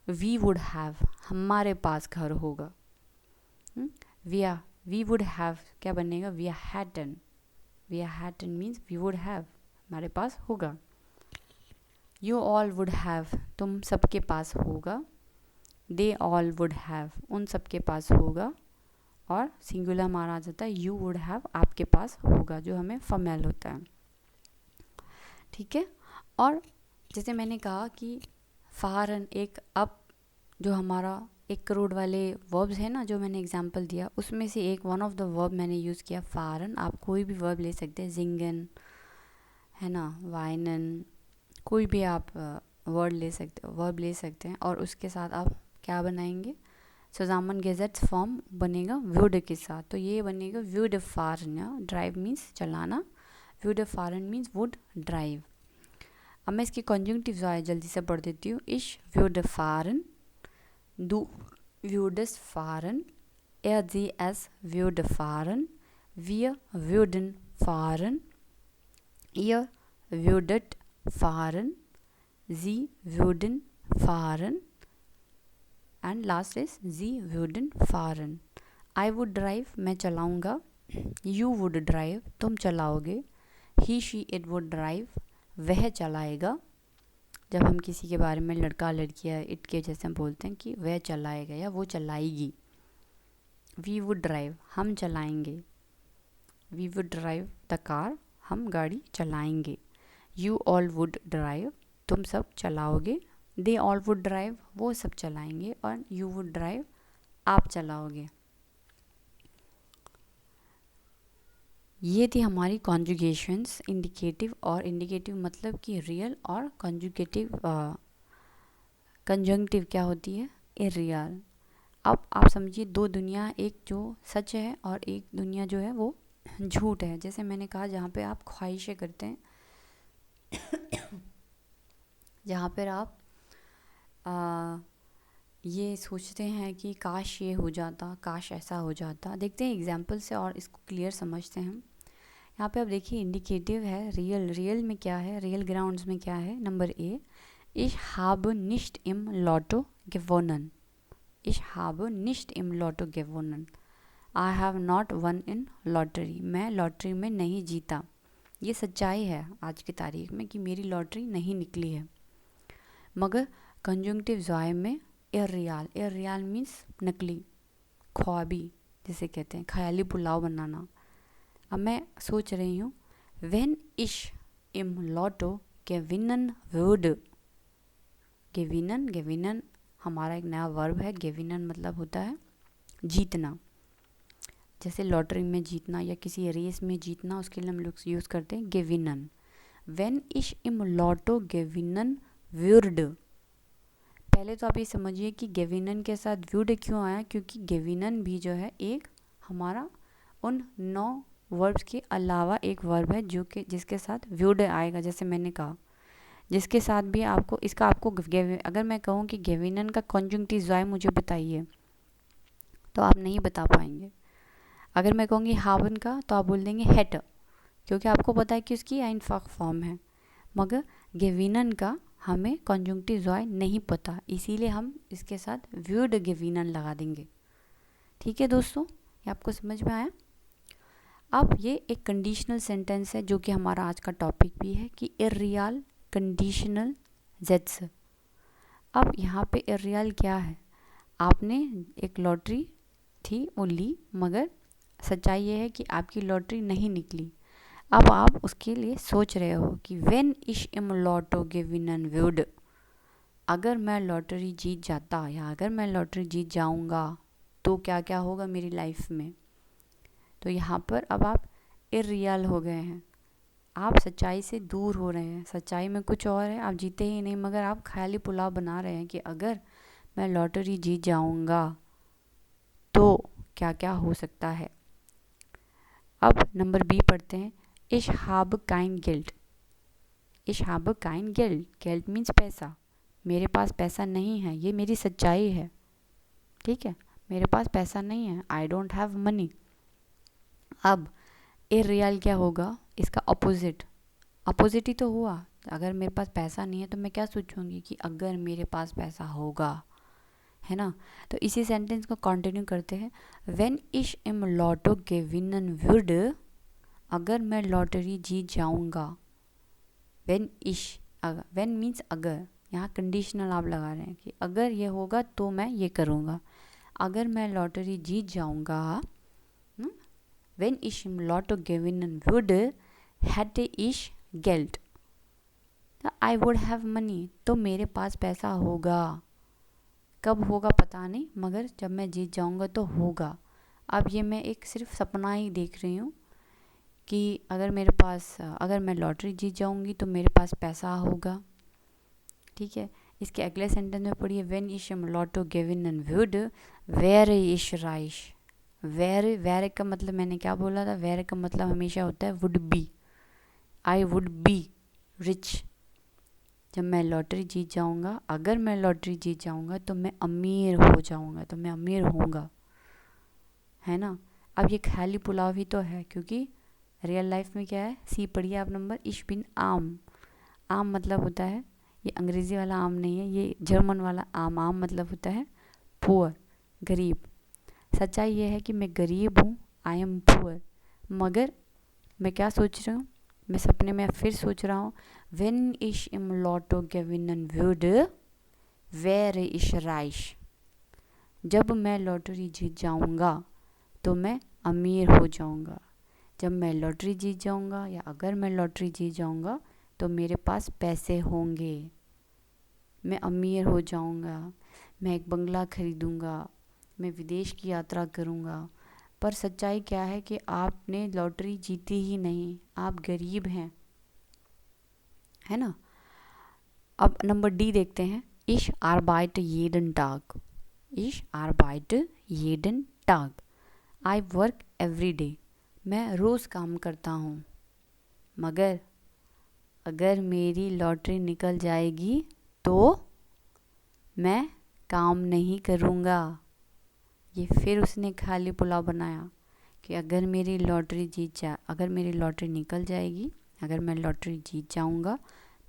We would have, हमारे पास घर होगा. we would have क्या बनेगा we hadn't means we would have, हमारे पास होगा. You all would have, तुम सबके पास होगा. They all would have, उन सबके पास होगा. और सिंगुलर हमारा आ जाता है you would have, आपके पास होगा, जो हमें फॉर्मल होता है. ठीक है. और जैसे मैंने कहा कि फारन एक अप जो हमारा 1 करोड़ वाले वर्ब्स है ना, जो मैंने एग्जांपल दिया उसमें से एक वन ऑफ द वर्ब मैंने यूज़ किया फारन. आप कोई भी वर्ब ले सकते हैं, जिंगन है ना, वाइनन, कोई भी आप वर्ब ले सकते हैं. और उसके साथ आप क्या बनाएंगे सुजामन गेजेट्स फॉर्म बनेगा वुड के साथ. तो ये बनेगा वुड फारन. ड्राइव मीन्स चलाना. वुड फारन मीन्स वुड ड्राइव. अब मैं इसकी कॉन्जंक्टिव जल्दी से पढ़ देती हूँ. इश would Faran, du würdest fahren, es würde fahren, wir würden fahren, ihr würdet fahren, sie würden fahren, and last is sie würden fahren. I would drive, मैं चलाऊँगा. You would drive, तुम चलाओगे. ही शी इट वुड ड्राइव, वह चलाएगा। जब हम किसी के बारे में लड़का लड़कियाँ इट के जैसे बोलते हैं कि वह चलाएगा या वो चलाएगी। वी वुड ड्राइव, हम चलाएंगे। We would drive the car, हम गाड़ी चलाएंगे। यू ऑल वुड ड्राइव, तुम सब चलाओगे। दे ऑल वुड ड्राइव, वो सब चलाएंगे। और यू वुड ड्राइव, आप चलाओगे। ये थी हमारी कॉन्जुगेशंस, इंडिकेटिव और इंडिकेटिव मतलब कि रियल, और कॉन्जुगेटिव कंजंक्टिव क्या होती है, इरियल। अब आप समझिए दो दुनिया, एक जो सच है और एक दुनिया जो है वो झूठ है। जैसे मैंने कहा जहाँ पे आप ख्वाहिशें करते हैं, जहाँ पर आप ये सोचते हैं कि काश ये हो जाता, काश ऐसा हो जाता। देखते हैं एग्जाम्पल से और इसको क्लियर समझते हैं हम। यहाँ पे आप देखिए इंडिकेटिव है रियल। रियल में क्या है, रियल ग्राउंड्स में क्या है। Number A, ich habe nicht im Lotto gewonnen. Ich habe nicht im Lotto gewonnen. I have not won in lottery. मैं लॉटरी में नहीं जीता। ये सच्चाई है आज की तारीख में कि मेरी लॉटरी नहीं निकली है। मगर कंजंक्टिव ज़ाय में इररियल, इररियल मीन्स नकली, ख्वाबी जिसे कहते हैं, ख्याली पुलाव बनाना। अब मैं सोच रही हूँ when ich im Lotto gewinnen würde। gewinnen हमारा एक नया वर्ब है। gewinnen मतलब होता है जीतना। जैसे लॉटरी में जीतना या किसी रेस में जीतना, उसके लिए हम लोग यूज़ करते हैं gewinnen। when ich im Lotto gewinnen würde, पहले तो आप ये समझिए कि gewinnen के साथ würde क्यों आया, क्योंकि gewinnen भी जो है एक हमारा उन 9 वर्ब्स के अलावा एक वर्ब है जो कि जिसके साथ würde आएगा। जैसे मैंने कहा जिसके साथ भी आपको इसका आपको अगर मैं कहूँ कि gewinnen का कंजंक्टिव ज़ाय मुझे बताइए तो आप नहीं बता पाएंगे। अगर मैं कहूँगी haben का तो आप बोल देंगे hätte, क्योंकि आपको पता है कि उसकी einfach फॉर्म है। मगर gewinnen का हमें कंजंक्टिव ज़ाय नहीं पता, इसीलिए हम इसके साथ würde gewinnen लगा देंगे। ठीक है दोस्तों, ये आपको समझ में आया। अब ये एक कंडीशनल सेंटेंस है जो कि हमारा आज का टॉपिक भी है कि इररियल कंडीशनल जेट्स। अब यहाँ पे इररियल क्या है, आपने एक लॉटरी थी वो ली, मगर सच्चाई ये है कि आपकी लॉटरी नहीं निकली। अब आप उसके लिए सोच रहे हो कि wenn ich im Lotto gewinnen würde, अगर मैं लॉटरी जीत जाता या अगर मैं लॉटरी जीत जाऊँगा तो क्या क्या होगा मेरी लाइफ में। तो यहाँ पर अब आप इररियल हो गए हैं, आप सच्चाई से दूर हो रहे हैं। सच्चाई में कुछ और है, आप जीते ही नहीं, मगर आप ख्याली पुलाव बना रहे हैं कि अगर मैं लॉटरी जीत जाऊँगा तो क्या क्या हो सकता है। अब नंबर बी पढ़ते हैं। Ich habe kein Geld. Ich habe kein Geld. Geld means पैसा। मेरे पास पैसा नहीं है, ये मेरी सच्चाई है। ठीक है, मेरे पास पैसा नहीं है, आई डोंट हैव मनी। अब इररियल क्या होगा, इसका अपोजिट। अपोजिट ही तो हुआ। अगर मेरे पास पैसा नहीं है तो मैं क्या सोचूंगी कि अगर मेरे पास पैसा होगा, है ना। तो इसी सेंटेंस को कंटिन्यू करते हैं। when ich im Lotto gewinnen würde, अगर मैं लॉटरी जीत जाऊंगा। when ich, when मीन्स अगर, यहाँ कंडीशनल आप लगा रहे हैं कि अगर ये होगा तो मैं ये करूँगा। अगर मैं लॉटरी जीत जाऊंगा, wenn ich im Lotto gewinnen würde, hätte ich Geld, I would have money, तो मेरे पास पैसा होगा। कब होगा पता नहीं, मगर जब मैं जीत जाऊंगा तो होगा। अब ये मैं एक सिर्फ सपना ही देख रही हूँ कि अगर मेरे पास, अगर मैं लॉटरी जीत जाऊंगी तो मेरे पास पैसा होगा। ठीक है, इसके अगले सेंटेंस में पढ़िए। wenn ich im Lotto gewinnen würde, wäre ich reich। वेर का मतलब मैंने क्या बोला था, वेर का मतलब हमेशा होता है would B. I would be rich. जब मैं लॉटरी जीत जाऊंगा, अगर मैं लॉटरी जीत जाऊंगा तो मैं अमीर हो जाऊंगा, तो मैं अमीर होऊंगा, है ना। अब ये ख्याली पुलाव ही तो है, क्योंकि रियल लाइफ में क्या है। सी पढ़िए आप नंबर। ich bin आम। आम मतलब होता है, ये अंग्रेज़ी वाला आम नहीं है, ये जर्मन वाला आम। आम मतलब होता है पुअर, गरीब। सच्चाई ये है कि मैं गरीब हूँ, आई एम पुअर, मगर मैं क्या सोच रही हूँ मैं सपने में फिर सोच रहा हूँ, वेन इश इम Lato गेविनन würde wäre ich reich। जब मैं लॉटरी जीत जाऊँगा तो मैं अमीर हो जाऊँगा। जब मैं लॉटरी जीत जाऊँगा या अगर मैं लॉटरी जीत जाऊँगा तो मेरे पास पैसे होंगे, मैं अमीर हो जाऊँगा, मैं एक बंगला खरीदूँगा, मैं विदेश की यात्रा करूँगा। पर सच्चाई क्या है कि आपने लॉटरी जीती ही नहीं, आप गरीब हैं, है ना। अब नंबर डी देखते हैं। Ich arbeite jeden Tag। Ich arbeite jeden Tag। I work every day। मैं रोज़ काम करता हूँ, मगर अगर मेरी लॉटरी निकल जाएगी तो मैं काम नहीं करूँगा। ये फिर उसने खाली पुलाव बनाया कि अगर मेरी लॉटरी निकल जाएगी, अगर मैं लॉटरी जीत जाऊँगा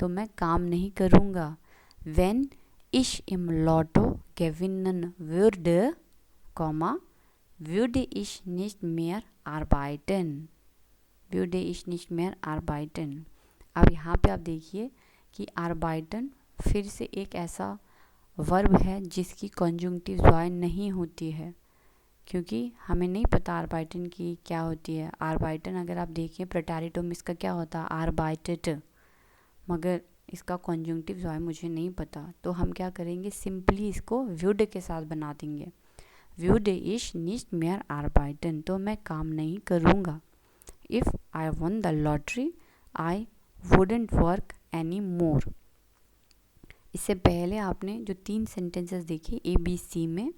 तो मैं काम नहीं करूँगा। Wenn ich im Lotto gewinnen würde, würde ich nicht mehr arbeiten। würde ich nicht mehr arbeiten। अब यहाँ पे आप देखिए कि arbeiten फिर से एक ऐसा वर्ब है जिसकी कॉन्जुंक्टिव ज्वाइन नहीं होती है, क्योंकि हमें नहीं पता आर्बाइटन की क्या होती है। आर्बाइटन अगर आप देखें प्रेटेरिटम इसका क्या होता है, आर्बाइटेट, मगर इसका कॉन्जुंक्टिव ज्वाइन मुझे नहीं पता, तो हम क्या करेंगे, सिंपली इसको würde के साथ बना देंगे। würde ich nicht mehr arbeiten, तो मैं काम नहीं करूँगा। If I won the lottery, I wouldn't work anymore। इससे पहले आपने जो 3 सेंटेंसेस देखे ABC में,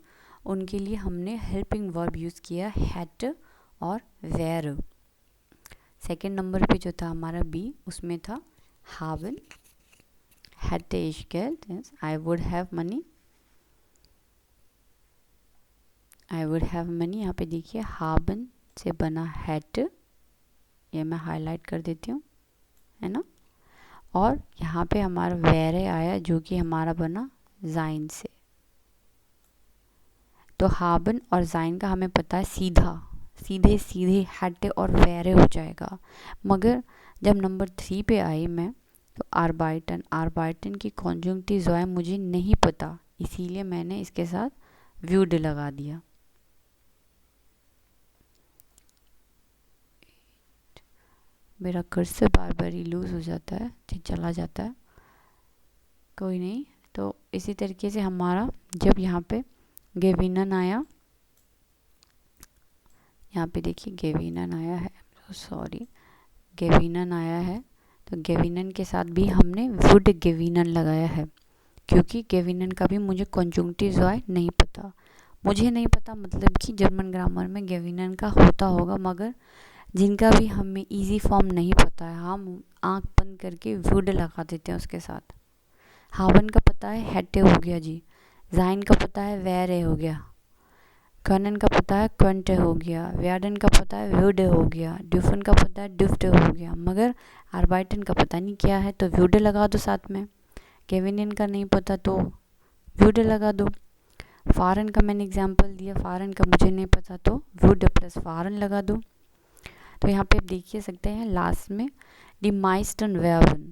उनके लिए हमने हेल्पिंग वर्ब यूज़ किया had और were। सेकेंड नंबर पे जो था हमारा B, उसमें था haben, hätte ich Geld, yes, I would have money, I would have money। यहाँ पे देखिए haben से बना had, ये मैं हाईलाइट कर देती हूँ, है ना। और यहाँ पे हमारा wäre आया जो कि हमारा बना sein से। तो haben और sein का हमें पता है सीधे had और wäre हो जाएगा, मगर जब नंबर 3 पे आई मैं तो आर्बाइटन की कॉन्जुंक्टिव ज्वाइन मुझे नहीं पता, इसीलिए मैंने इसके साथ würde लगा दिया। मेरा कर्सर बार बार ही लूज़ हो जाता है, चला जाता है, कोई नहीं। तो इसी तरीके से हमारा जब यहाँ पे गेविनन आया, यहाँ पे देखिए गेविनन आया है, सॉरी गेविनन आया है, तो गेविनन के साथ भी हमने वुड गेविनन लगाया है, क्योंकि गेविनन का भी मुझे कॉन्जुंक्टिव ज्वाइन नहीं पता। मुझे नहीं पता मतलब कि जर्मन ग्रामर में गेविनन का होता होगा, मगर जिनका भी हमें इजी फॉर्म नहीं पता है, हम आंख बंद करके वुड लगा देते हैं उसके साथ। हावन का पता है हैटे हो गया जी, जाइन का पता है वेरे हो गया, कनन का पता है क्वेंटे हो गया, व्याडन का पता है व्यूडे हो गया, ड्यूफन का पता है ड्यूफ्टे हो गया, मगर आर्बाइटन का पता नहीं क्या है, तो व्यूडे लगा दो साथ में। केविनियन का नहीं पता तो व्यूडे लगा दो। फारन का मैंने एग्जांपल दिया, फारन का मुझे नहीं पता तो व्यूडे प्लस फारन लगा दो। तो यहाँ पे आप देखिए सकते हैं लास्ट में डी माइस्टन वेबन,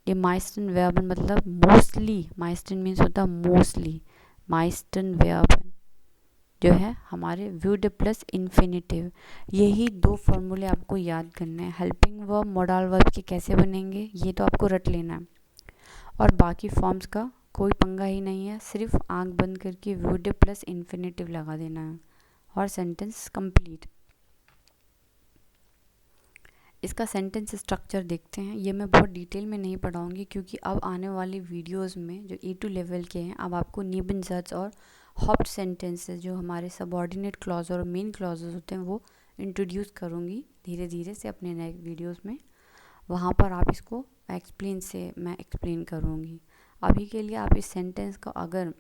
डी माइस्टन वेबन मतलब मोस्टली, माइस्टन मीन्स होता है मोस्टली, माइस्टन वेबन जो है हमारे व्यूड प्लस इन्फिनिटिव। यही 2 फॉर्मूले आपको याद करने हैं। हेल्पिंग वर्ब मॉडल वर्ब के कैसे बनेंगे ये तो आपको रट लेना है, और बाकी फॉर्म्स का कोई पंगा ही नहीं है, सिर्फ आंख बंद करके व्यूड प्लस इन्फिनिटिव लगा देना है और सेंटेंस कंप्लीट। इसका सेंटेंस स्ट्रक्चर देखते हैं। ये मैं बहुत डिटेल में नहीं पढ़ाऊँगी, क्योंकि अब आने वाली वीडियोस में जो A2 लेवल के हैं, अब आपको नेबनसर्च और हॉप्ड सेंटेंसेस जो हमारे सबऑर्डिनेट क्लॉज और मेन क्लॉजेस होते हैं वो इंट्रोड्यूस करूँगी धीरे धीरे से अपने नए वीडियोस में। वहाँ पर आप इसको एक्सप्लेन से मैं एक्सप्लेन करूँगी। अभी के लिए आप इस सेंटेंस का अगर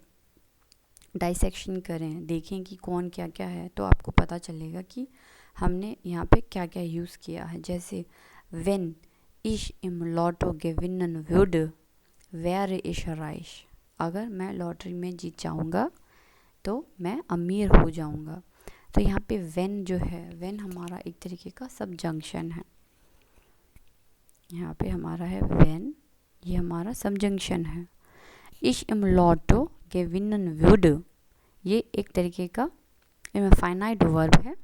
डाइसेक्शन करें, देखें कि कौन क्या क्या है, तो आपको पता चलेगा कि हमने यहाँ पे क्या क्या यूज़ किया है। जैसे वेन इश इम Lato गेविनन würde wäre ich reich, अगर मैं लॉटरी में जीत जाऊँगा तो मैं अमीर हो जाऊँगा। तो यहाँ पे वेन जो है, वेन हमारा एक तरीके का सब जंक्शन है। यहाँ पे हमारा है व्हेन, ये हमारा सबजंक्शन है। इश इम लॉटो गेविनन वुड, ये एक तरीके का फाइनाइट वर्ब है।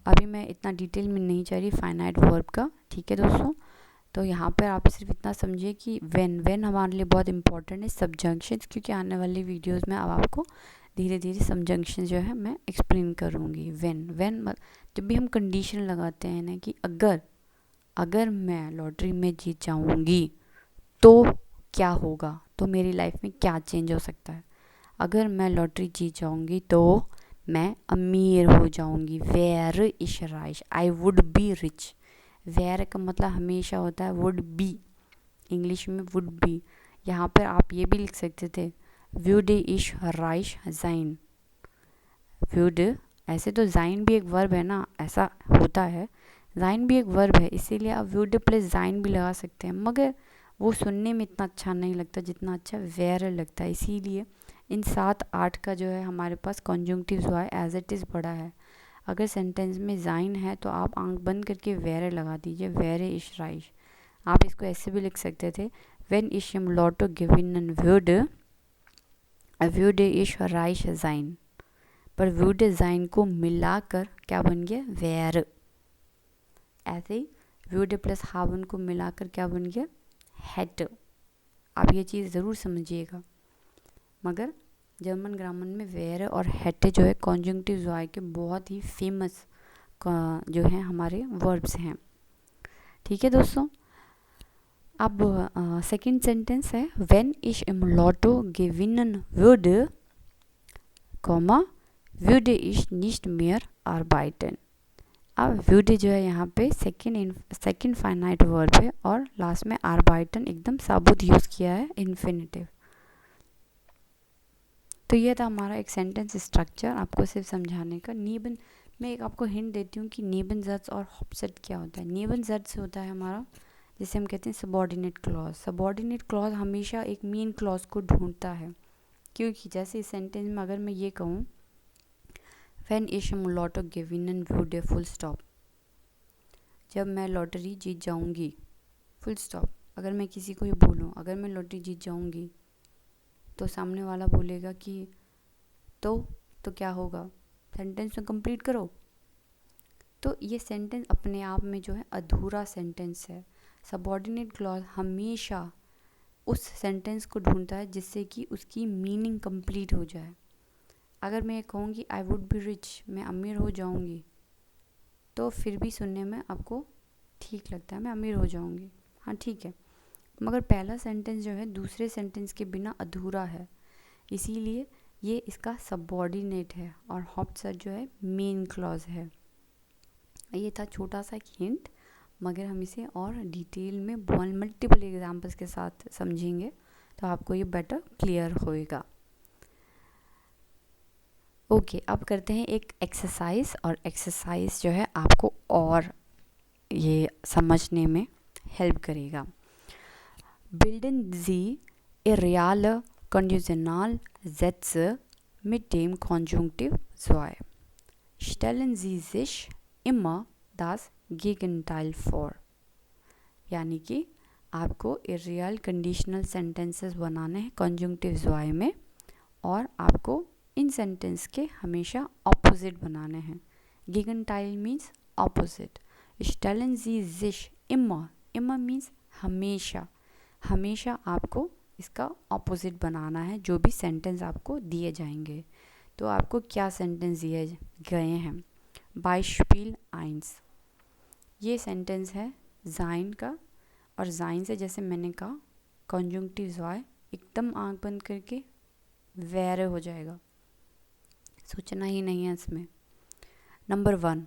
अभी मैं इतना डिटेल में नहीं जा रही फाइनाइट वर्ब का, ठीक है दोस्तों। तो यहाँ पर आप सिर्फ इतना समझिए कि व्हेन हमारे लिए बहुत इंपॉर्टेंट है सबजंक्शन, क्योंकि आने वाली वीडियोस में अब आपको धीरे धीरे सबजंक्शन जो है मैं एक्सप्लेन करूँगी। व्हेन जब भी हम कंडीशन लगाते हैं ना कि अगर मैं लॉटरी में जीत जाऊँगी तो क्या होगा, तो मेरी लाइफ में क्या चेंज हो सकता है। अगर मैं लॉटरी जीत जाऊँगी तो मैं अमीर हो जाऊँगी। वेर इश राइश, आई वुड बी रिच। वेर का मतलब हमेशा होता है वुड बी, इंग्लिश में वुड बी। यहाँ पर आप ये भी लिख सकते थे वुड इश राइश जाइन। वुड, ऐसे तो जाइन भी एक वर्ब है ना, ऐसा होता है, जाइन भी एक वर्ब है, इसीलिए आप वुड प्लस जाइन भी लगा सकते हैं, मगर वो सुनने में इतना अच्छा नहीं लगता जितना अच्छा वेयर लगता है। इसीलिए इन 7-8 का जो है हमारे पास कॉन्जंक्टिव जो है एज इट इज़ पड़ा है। अगर सेंटेंस में जाइन है तो आप आंख बंद करके वेर लगा दीजिए, वेर इश राइश। आप इसको ऐसे भी लिख सकते थे व्हेन इश एम लॉटो गिविनन वुड इश राइश जाइन, पर वुड जाइन को मिलाकर क्या बन गया वेर। ऐसे ही वुड प्लस हावन को मिलाकर क्या बन गया हैट। आप ये चीज़ ज़रूर समझिएगा। मगर जर्मन ग्रामर में वेर और हैट जो है कॉन्जंक्टिव ज़ॉय के बहुत ही फेमस जो है हमारे वर्ब्स हैं, ठीक है दोस्तों। अब सेकंड सेंटेंस है व्हेन इश इम लॉटो गेविनन वुड, कॉमा वुड इश निस्ट मेयर आर्बाइटन। अब वुड जो है यहाँ पे सेकंड फाइनाइट वर्ब है और लास्ट में आर्बाइटन एकदम साबुत यूज़ किया है इन्फिनिटिव। तो ये था हमारा एक सेंटेंस स्ट्रक्चर, आपको सिर्फ समझाने का। नेबन, मैं एक आपको हिंट देती हूँ कि नेबनज़र्ट्स और हॉपसेट क्या होता है। नेबनज़र्ट्स होता है हमारा, जिसे हम कहते हैं सबॉर्डिनेट क्लॉज। सबॉर्डिनेट क्लॉज हमेशा एक मेन क्लॉज को ढूंढता है, क्योंकि जैसे इस सेंटेंस में अगर मैं ये कहूँ व्हेन इश एम लॉटो गेविनन वुड फुल स्टॉप, जब मैं लॉटरी जीत जाऊँगी फुल स्टॉप। अगर मैं किसी को ये बोलूँ अगर मैं लॉटरी जीत जाऊँगी, तो सामने वाला बोलेगा कि तो क्या होगा, सेंटेंस में कंप्लीट करो। तो ये सेंटेंस अपने आप में जो है अधूरा सेंटेंस है। सबॉर्डिनेट क्लॉज हमेशा उस सेंटेंस को ढूंढता है जिससे कि उसकी मीनिंग कंप्लीट हो जाए। अगर मैं कहूँगी आई वुड बी रिच, मैं अमीर हो जाऊँगी, तो फिर भी सुनने में आपको ठीक लगता है मैं अमीर हो जाऊँगी, हाँ ठीक है, मगर पहला सेंटेंस जो है दूसरे सेंटेंस के बिना अधूरा है, इसीलिए ये इसका सबॉर्डिनेट है और हॉपसेट जो है मेन क्लॉज है। ये था छोटा सा एक हिंट, मगर हम इसे और डिटेल में मल्टीपल एग्जांपल्स के साथ समझेंगे तो आपको ये बेटर क्लियर होएगा। ओके, अब करते हैं एक एक्सरसाइज, और एक्सरसाइज जो है आपको और ये समझने में हेल्प करेगा। Bilden Sie reale Konditionalsätze mit dem Konjunktiv 2. Stellen Sie sich immer das Gegenteil vor. यानी कि आपको इरियल कंडीशनल सेंटेंसेस बनाने हैं कॉन्जुंक्टिव ज़्वाय में, और आपको इन सेंटेंस के हमेशा ऑपोजिट बनाने हैं। गेगनटाइल मीन्स ऑपोजिट। स्टेलन जी जिश इम्मा, इम्मा मीन्स हमेशा, हमेशा आपको इसका ऑपोजिट बनाना है जो भी सेंटेंस आपको दिए जाएंगे। तो आपको क्या सेंटेंस दिए गए हैं, बाइस्पील आइंस, ये सेंटेंस है जाइन का, और जाइन से जैसे मैंने कहा कॉन्जुंक्टिव ज़ॉय एकदम आंख बंद करके वेर हो जाएगा, सोचना ही नहीं है इसमें। Number 1,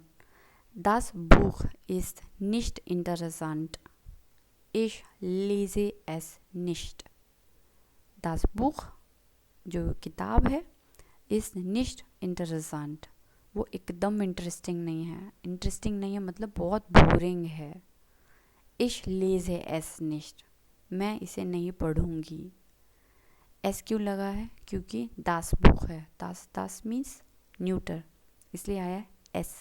das Buch ist nicht interessant, ich lese es nicht. Das Buch जो किताब है ist nicht interessant, वो एकदम इंटरेस्टिंग नहीं है। इंटरेस्टिंग नहीं है मतलब बहुत बोरिंग है। ich lese es nicht, मैं इसे नहीं पढ़ूंगी। एस क्यों लगा है, क्योंकि das Buch है, das मीन्स न्यूटर, इसलिए आया S.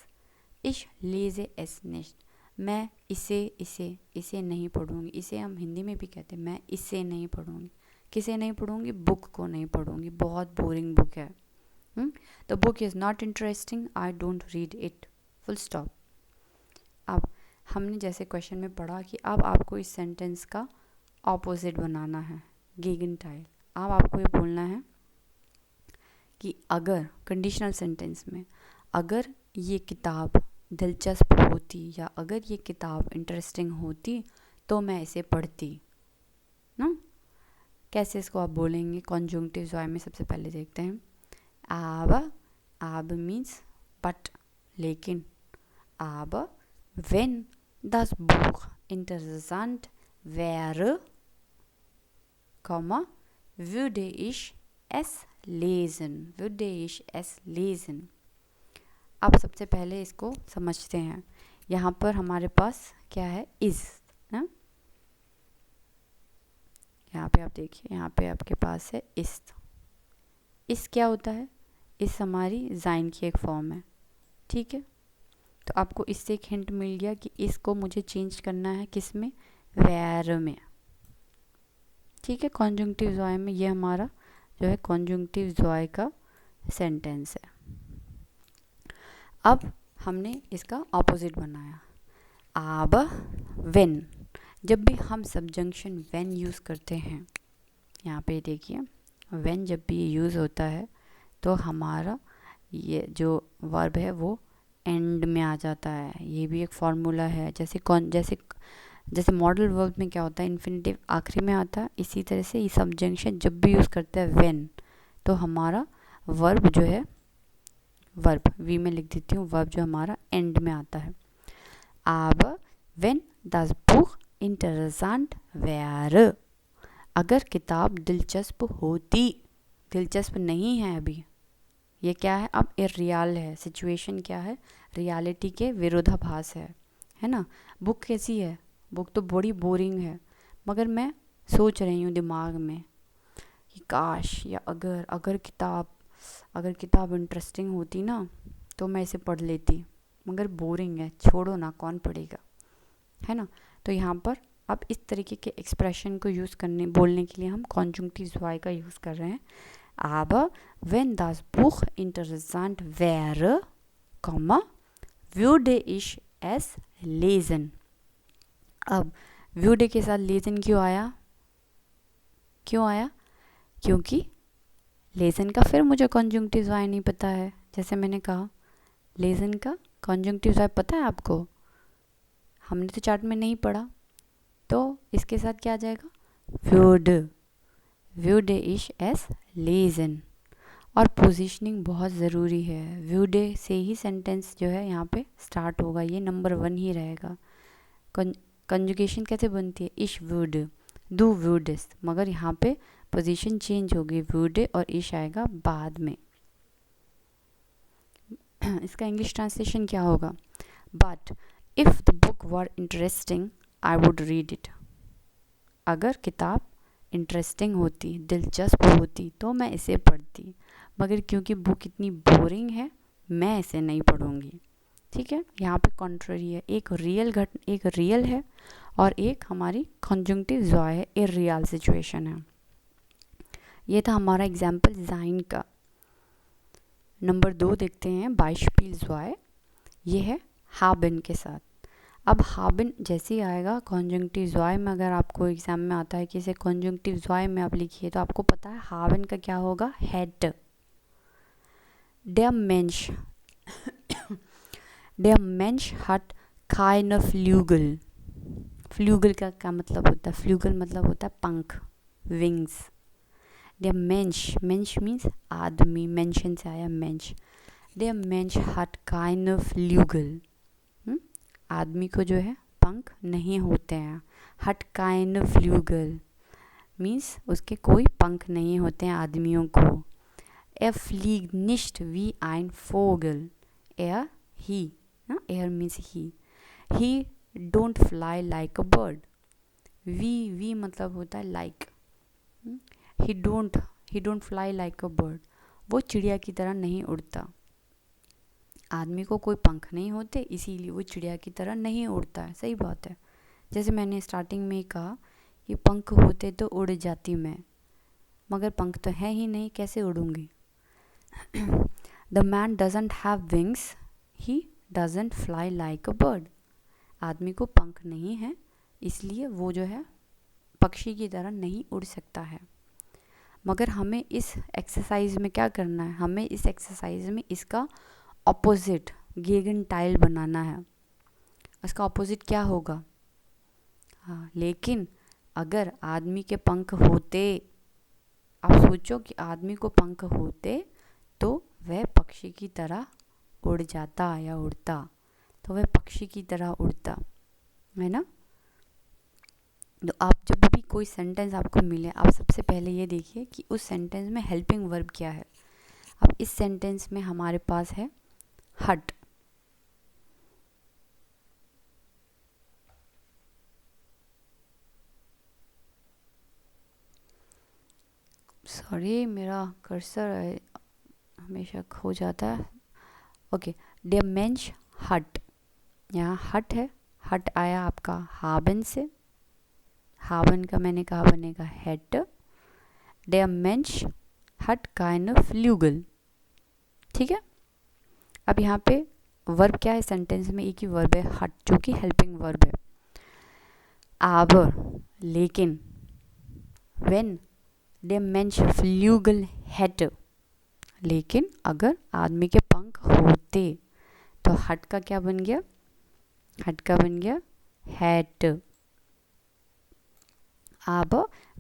ich lese es nicht, मैं इसे नहीं पढ़ूँगी। इसे हम हिंदी में भी कहते हैं, मैं इसे नहीं पढ़ूँगी। किसे नहीं पढ़ूँगी? बुक को नहीं पढ़ूँगी, बहुत बोरिंग बुक है। The book is not interesting, I don't read it, full stop. अब हमने जैसे क्वेश्चन में पढ़ा कि अब आपको इस सेंटेंस का ऑपोजिट बनाना है, गेगेनटाइल। अब आपको ये बोलना है कि अगर कंडीशनल सेंटेंस में अगर ये किताब दिलचस्प होती या अगर ये किताब इंटरेस्टिंग होती तो मैं इसे पढ़ती ना। कैसे इसको आप बोलेंगे कॉन्जुंक्टिव जॉय में? सबसे पहले देखते हैं। आब मीन्स बट, लेकिन। आब wenn das Buch interessant wäre, würde ich es lesen। अब सबसे पहले इसको समझते हैं। यहाँ पर हमारे पास क्या है? इज़ ना। यहाँ पे आप देखिए, यहाँ पे आपके पास है इस क्या होता है? इस हमारी ज़ाइन की एक फॉर्म है, ठीक है। तो आपको इससे एक हिंट मिल गया कि इसको मुझे चेंज करना है किस में? वेयर में, ठीक है। कॉन्जुंक्टिव जॉय में ये हमारा जो है कॉन्जुंक्टिव जॉय का सेंटेंस है। अब हमने इसका ऑपोजिट बनाया। अब व्हेन, जब भी हम सबजंक्शन व्हेन यूज़ करते हैं, यहाँ पे देखिए व्हेन जब भी यूज़ होता है तो हमारा ये जो वर्ब है वो एंड में आ जाता है। ये भी एक फार्मूला है। जैसे मॉडल वर्ब में क्या होता है? इन्फिनेटिव आखिरी में आता है। इसी तरह से ये सबजंक्शन जब भी यूज़ करता है व्हेन, तो हमारा वर्ब जो है, वर्ब वी में लिख देती हूँ, वर्ब जो हमारा एंड में आता है। अब when das Buch interessant wäre, अगर किताब दिलचस्प होती। दिलचस्प नहीं है अभी, ये क्या है? अब इर्रियल है। सिचुएशन क्या है? रियलिटी के विरोधाभास है ना। बुक कैसी है? बुक तो बड़ी बोरिंग है, मगर मैं सोच रही हूँ दिमाग में कि काश या अगर किताब इंटरेस्टिंग होती ना तो मैं इसे पढ़ लेती, मगर बोरिंग है, छोड़ो ना, कौन पढ़ेगा, है ना। तो यहाँ पर अब इस तरीके के एक्सप्रेशन को बोलने के लिए हम कॉन्जुंक्टिव जॉय का यूज़ कर रहे हैं। Aber wenn das Buch interessant wäre, würde ich es lesen। अब würde के साथ lesen क्यों आया? क्योंकि lesen का फिर मुझे कॉन्जुंक्टिव जॉय नहीं पता है। जैसे मैंने कहा lesen का कॉन्जुंक्टिव जॉय पता है आपको? हमने तो चार्ट में नहीं पढ़ा, तो इसके साथ क्या आ जाएगा? würde ich es lesen। और पोजीशनिंग बहुत ज़रूरी है। würde से ही सेंटेंस जो है यहाँ पे स्टार्ट होगा, ये नंबर 1 ही रहेगा। कंजुगेशन कैसे बनती है? ich würde, du würdest, मगर यहाँ पे पोजीशन चेंज होगी, würde और ich आएगा बाद में। इसका इंग्लिश ट्रांसलेशन क्या होगा? But if the book were interesting I would read it. अगर किताब इंटरेस्टिंग होती, दिलचस्प होती, तो मैं इसे पढ़ती, मगर क्योंकि बुक इतनी बोरिंग है मैं इसे नहीं पढ़ूँगी, ठीक है। यहाँ पे कॉन्ट्ररी है, एक रियल है और एक हमारी कॉन्जुंक्टिव जॉय है, इर्रियल सिचुएशन है। ये था हमारा एग्जाम्पल ज़ाइन का। नंबर 2 देखते हैं, बाइशपील जॉय। ये है haben के साथ। अब haben जैसे ही आएगा कॉन्जंक्टिव जॉय में, अगर आपको एग्जाम में आता है कि इसे कॉन्जंक्टिव जॉय में आप लिखिए, तो आपको पता है haben का क्या होगा? Had. der Mensch hat keine Flügel। फ्लूगल का क्या मतलब होता है? फ्लूगल मतलब होता है पंख, विंग्स। der Mensch मीन्स आदमी, मेंशन से आया मेंश। der Mensch hat keine Flügel, आदमी को जो है पंख नहीं होते हैं। hat keine Flügel मीन्स उसके कोई पंख नहीं होते हैं आदमियों को। er fliegt nicht wie ein Vogel। er means he don't fly like a bird। we मतलब होता है like। he don't fly like a bird, वो चिड़िया की तरह नहीं उड़ता। आदमी को कोई पंख नहीं होते, इसीलिए वो चिड़िया की तरह नहीं उड़ता है। सही बात है। जैसे मैंने स्टार्टिंग में ही कहा कि पंख होते तो उड़ जाती मैं, मगर पंख तो है ही नहीं, कैसे उड़ूंगी। The man doesn't have wings, he doesn't fly like a bird. आदमी को पंख नहीं है, इसलिए वो जो है पक्षी की तरह नहीं उड़ सकता है। मगर हमें इस एक्सरसाइज में क्या करना है, हमें इस एक्सरसाइज में इसका ऑपोजिट गेगेनटाइल बनाना है। इसका ऑपोजिट क्या होगा? हाँ, लेकिन अगर आदमी के पंख होते, आप सोचो कि आदमी को पंख होते तो वह पक्षी की तरह उड़ जाता या उड़ता, तो वह पक्षी की तरह उड़ता है ना। तो आप जब भी कोई सेंटेंस आपको मिले, आप सबसे पहले ये देखिए कि उस सेंटेंस में हेल्पिंग वर्ब क्या है। अब इस सेंटेंस में हमारे पास है हट। सॉरी, मेरा कर्सर हमेशा खो जाता है। ओके, देयर मेंश हट, यहाँ हट है। हट आया आपका हाबन से, हाबन का मैंने कहा बनेगा हेट। देयर मेंश हट काइंड ऑफ फ्लूगल। ठीक है। अब यहाँ पे वर्ब क्या है, सेंटेंस में एक ही वर्ब है हट, जो कि हेल्पिंग वर्ब है। आबर, लेकिन, व्हेन दे मेंश फ्लूगल हैट, लेकिन अगर आदमी के पंख होते तो हट का क्या बन गया, हट का बन गया हैट। अब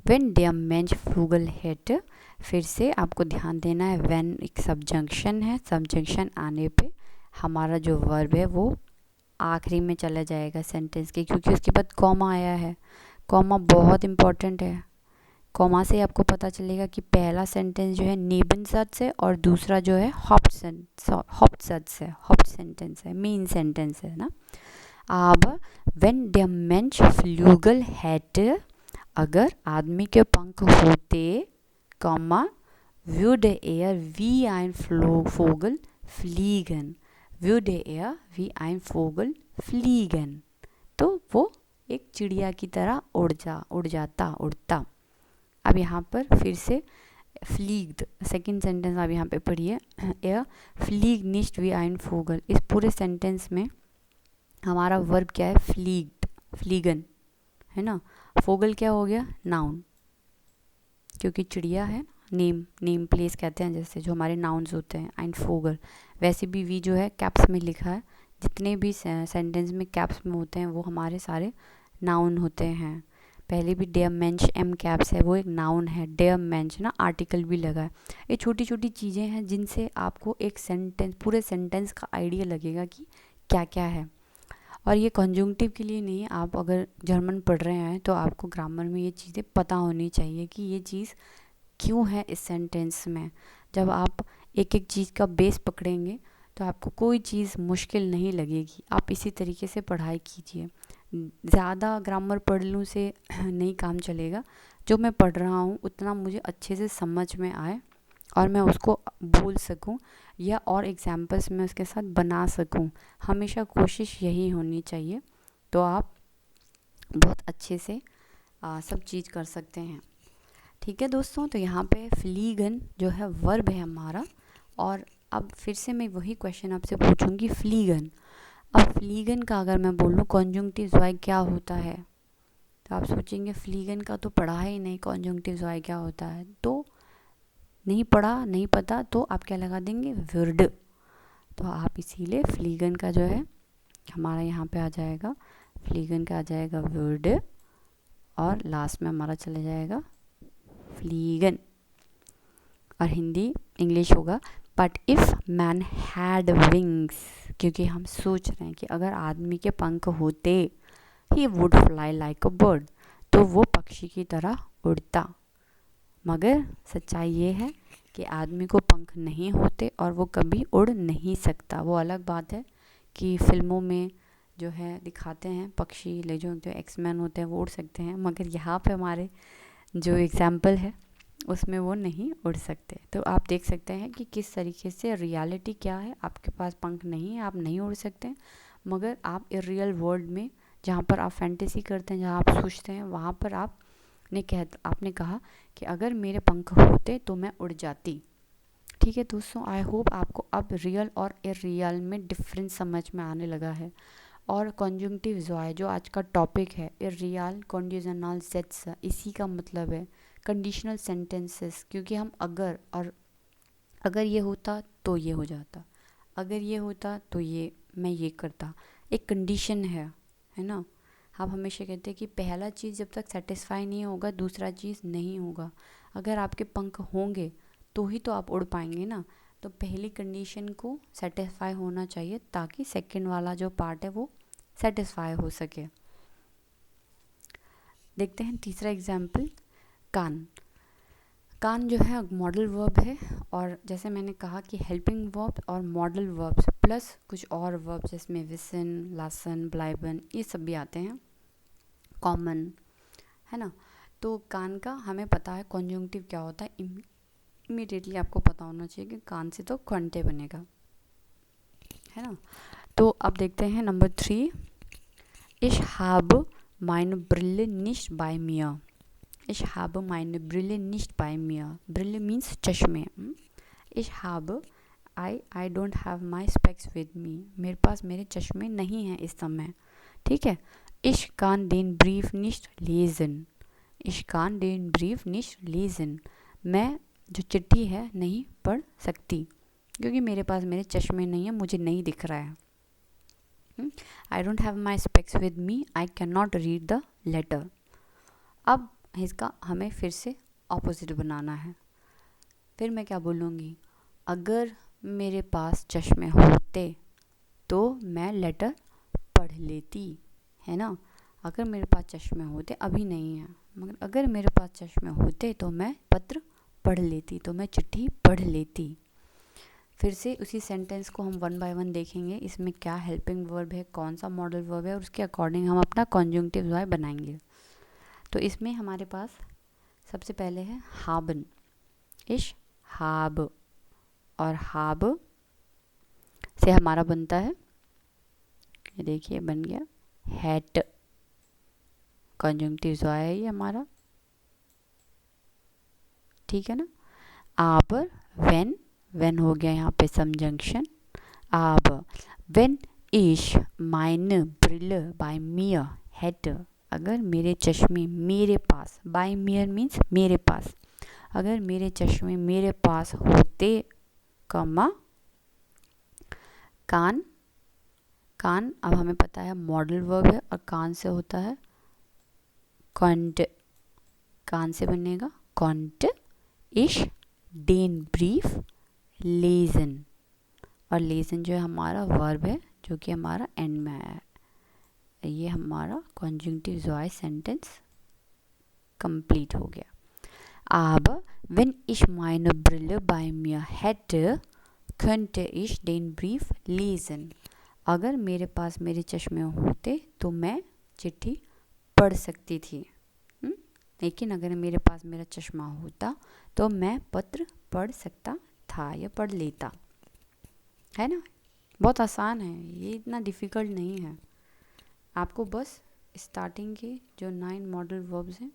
व्हेन दे मेंश फ्लूगल हैट, फिर से आपको ध्यान देना है, व्हेन एक सबजंक्शन है, सबजंक्शन आने पे हमारा जो वर्ब है वो आखिरी में चला जाएगा सेंटेंस के, क्योंकि उसके बाद कॉमा आया है। कॉमा बहुत इम्पॉर्टेंट है। कॉमा से आपको पता चलेगा कि पहला सेंटेंस जो है नेबनसत्स है और दूसरा जो है हॉप्सत्स है, हॉप्ट सेंटेंस है, मेन सेंटेंस है ना। अब व्हेन द मेंश फ्लूगल हैट, अगर आदमी के पंख होते, comma, würde er wie ein Vogel fliegen, würde er wie ein Vogel fliegen, तो वो एक चिड़िया की तरह उड़ जाता, उड़ता। अब यहाँ पर फिर से फ्लीग्ड, सेकेंड सेंटेंस आप यहाँ पे पढ़िए, er fliegt nicht wie ein Vogel। इस पूरे सेंटेंस में हमारा वर्ब क्या है, फ्लीग्ड, फ्लीगन है ना। फोगल क्या हो गया, नाउन, क्योंकि चिड़िया है, नेम प्लेस कहते हैं जैसे जो हमारे नाउन्स होते हैं। एंड फोगल, वैसे भी वी जो है कैप्स में लिखा है, जितने भी सेंटेंस में कैप्स में होते हैं वो हमारे सारे नाउन होते हैं। पहले भी डेयर मेंश एम कैप्स है, वो एक नाउन है। डेयर मेंश ना आर्टिकल भी लगा है। ये छोटी छोटी चीज़ें हैं जिनसे आपको एक सेंटेंस, पूरे सेंटेंस का आइडिया लगेगा कि क्या क्या है। और ये कॉन्जंक्टिव के लिए नहीं, आप अगर जर्मन पढ़ रहे हैं तो आपको ग्रामर में ये चीज़ें पता होनी चाहिए कि ये चीज़ क्यों है इस सेंटेंस में। जब आप एक एक चीज़ का बेस पकड़ेंगे तो आपको कोई चीज़ मुश्किल नहीं लगेगी। आप इसी तरीके से पढ़ाई कीजिए। ज़्यादा ग्रामर पढ़ लूँ से नहीं काम चलेगा। जो मैं पढ़ रहा हूँ उतना मुझे अच्छे से समझ में आए और मैं उसको बोल सकूं, या और एग्जाम्पल्स में उसके साथ बना सकूं। हमेशा कोशिश यही होनी चाहिए, तो आप बहुत अच्छे से सब चीज़ कर सकते हैं। ठीक है दोस्तों, तो यहाँ पे फ्लीगन जो है वर्ब है हमारा। और अब फिर से मैं वही क्वेश्चन आपसे पूछूंगी, फ्लीगन। अब फ्लीगन का अगर मैं बोलूँ कॉन्जंक्टिव वाई क्या होता है, तो आप सोचेंगे फ्लीगन का तो पढ़ा ही नहीं, कॉन्जंक्टिव वाई क्या होता है। तो नहीं पढ़ा, नहीं पता, तो आप क्या लगा देंगे, वर्ड। तो आप इसीलिए फ्लीगन का जो है हमारा यहाँ पे आ जाएगा, फ्लीगन का आ जाएगा वर्ड, और लास्ट में हमारा चले जाएगा फ्लीगन, और हिंदी इंग्लिश होगा but if man had wings, क्योंकि हम सोच रहे हैं कि अगर आदमी के पंख होते, he would fly like a bird, तो वो पक्षी की तरह उड़ता। मगर सच्चाई ये है कि आदमी को पंख नहीं होते और वो कभी उड़ नहीं सकता। वो अलग बात है कि फिल्मों में जो है दिखाते हैं पक्षी, ले जो एक्समैन होते हैं वो उड़ सकते हैं, मगर यहाँ पे हमारे जो एग्जाम्पल है उसमें वो नहीं उड़ सकते। तो आप देख सकते हैं कि किस तरीके से रियलिटी क्या है, आपके पास पंख नहीं है, आप नहीं उड़ सकते, मगर आप रियल वर्ल्ड में जहाँ पर आप फैंटेसी करते हैं, जहाँ आप सोचते हैं, वहाँ पर आपने कहा कि अगर मेरे पंख होते तो मैं उड़ जाती। ठीक है दोस्तों, आई होप आपको अब रियल और इरियल में डिफरेंस समझ में आने लगा है। और कॉन्जंक्टिव जो है, जो आज का टॉपिक है, इरियल कंडीशनल सेट्स, इसी का मतलब है कंडीशनल सेंटेंसेस। क्योंकि हम अगर ये होता तो ये हो जाता, अगर ये होता तो मैं ये करता, एक कंडीशन है ना। आप हमेशा कहते हैं कि पहला चीज़ जब तक सेटिस्फाई नहीं होगा दूसरा चीज़ नहीं होगा। अगर आपके पंख होंगे तो ही तो आप उड़ पाएंगे ना। तो पहली कंडीशन को सेटिस्फाई होना चाहिए ताकि सेकंड वाला जो पार्ट है वो सेटिस्फाई हो सके। देखते हैं तीसरा एग्जाम्पल, कान। कान जो है मॉडल वर्ब है, और जैसे मैंने कहा कि हेल्पिंग वर्ब और मॉडल वर्ब्स प्लस कुछ और वर्ब जिसमें विसन, लासन, ब्लाइबन, ये सब भी आते हैं, कॉमन, है ना। तो कान का हमें पता है कॉन्जंक्टिव क्या होता है, इमीडिएटली आपको पता होना चाहिए कि कान से तो कंटे बनेगा, है ना। तो अब देखते हैं number 3, Ich habe meine Brille nicht bei mir. Ich habe meine Brille nicht bei mir. Brille means चश्मे. Ich habe, I don't have my specs with me. मेरे पास मेरे चश्मे नहीं हैं इस समय, ठीक है। Ich kann den Brief nicht lesen. Ich kann den Brief nicht lesen. मैं जो चिट्ठी है नहीं पढ़ सकती क्योंकि मेरे पास मेरे चश्मे नहीं है, मुझे नहीं दिख रहा है। I don't have my specs with me. I cannot read the letter. अब इसका हमें फिर से ऑपोजिट बनाना है। फिर मैं क्या बोलूँगी, अगर मेरे पास चश्मे होते तो मैं लेटर पढ़ लेती, है ना। अगर मेरे पास चश्मे होते, अभी नहीं है, मगर अगर मेरे पास चश्मे होते तो मैं पत्र पढ़ लेती, तो मैं चिट्ठी पढ़ लेती। फिर से उसी सेंटेंस को हम 1 बाय 1 देखेंगे, इसमें क्या हेल्पिंग वर्ब है, कौन सा मॉडल वर्ब है, और उसके अकॉर्डिंग हम अपना कॉन्जंक्टिव वाय बनाएंगे। तो इसमें हमारे पास सबसे पहले है हाबन, इश हाब, और हाब से हमारा बनता है, ये देखिए बन गया हैट, कॉन्जंक्टिव वाय है ये हमारा, ठीक है ना। आबर, वेन हो गया यहाँ पे समजंक्शन, आब वेन इश माइन ब्रिल बाय मियर हैट, अगर मेरे चश्मे मेरे पास, बाय मियर मीन्स मेरे पास, अगर मेरे चश्मे मेरे पास होते, कमा कान, कान अब हमें पता है मॉडल वर्ब है और कान से होता है कॉन्ट, कान से बनेगा कॉन्ट इश डेन ब्रीफ लेजन, और लेजन जो है हमारा वर्ब है जो कि हमारा एंड में आया है। ये हमारा कॉन्जंक्टिव वाय सेंटेंस कंप्लीट हो गया। Aber wenn ich meine Brille bei mir hätte, könnte ich den Brief lesen. अगर मेरे पास मेरे चश्मे होते तो मैं चिट्ठी पढ़ सकती थी, लेकिन अगर मेरे पास मेरा चश्मा होता तो मैं पत्र पढ़ सकता था या पढ़ लेता, है ना। बहुत आसान है ये, इतना डिफ़िकल्ट नहीं है। आपको बस स्टार्टिंग के जो 9 मॉडल वर्ब्स हैं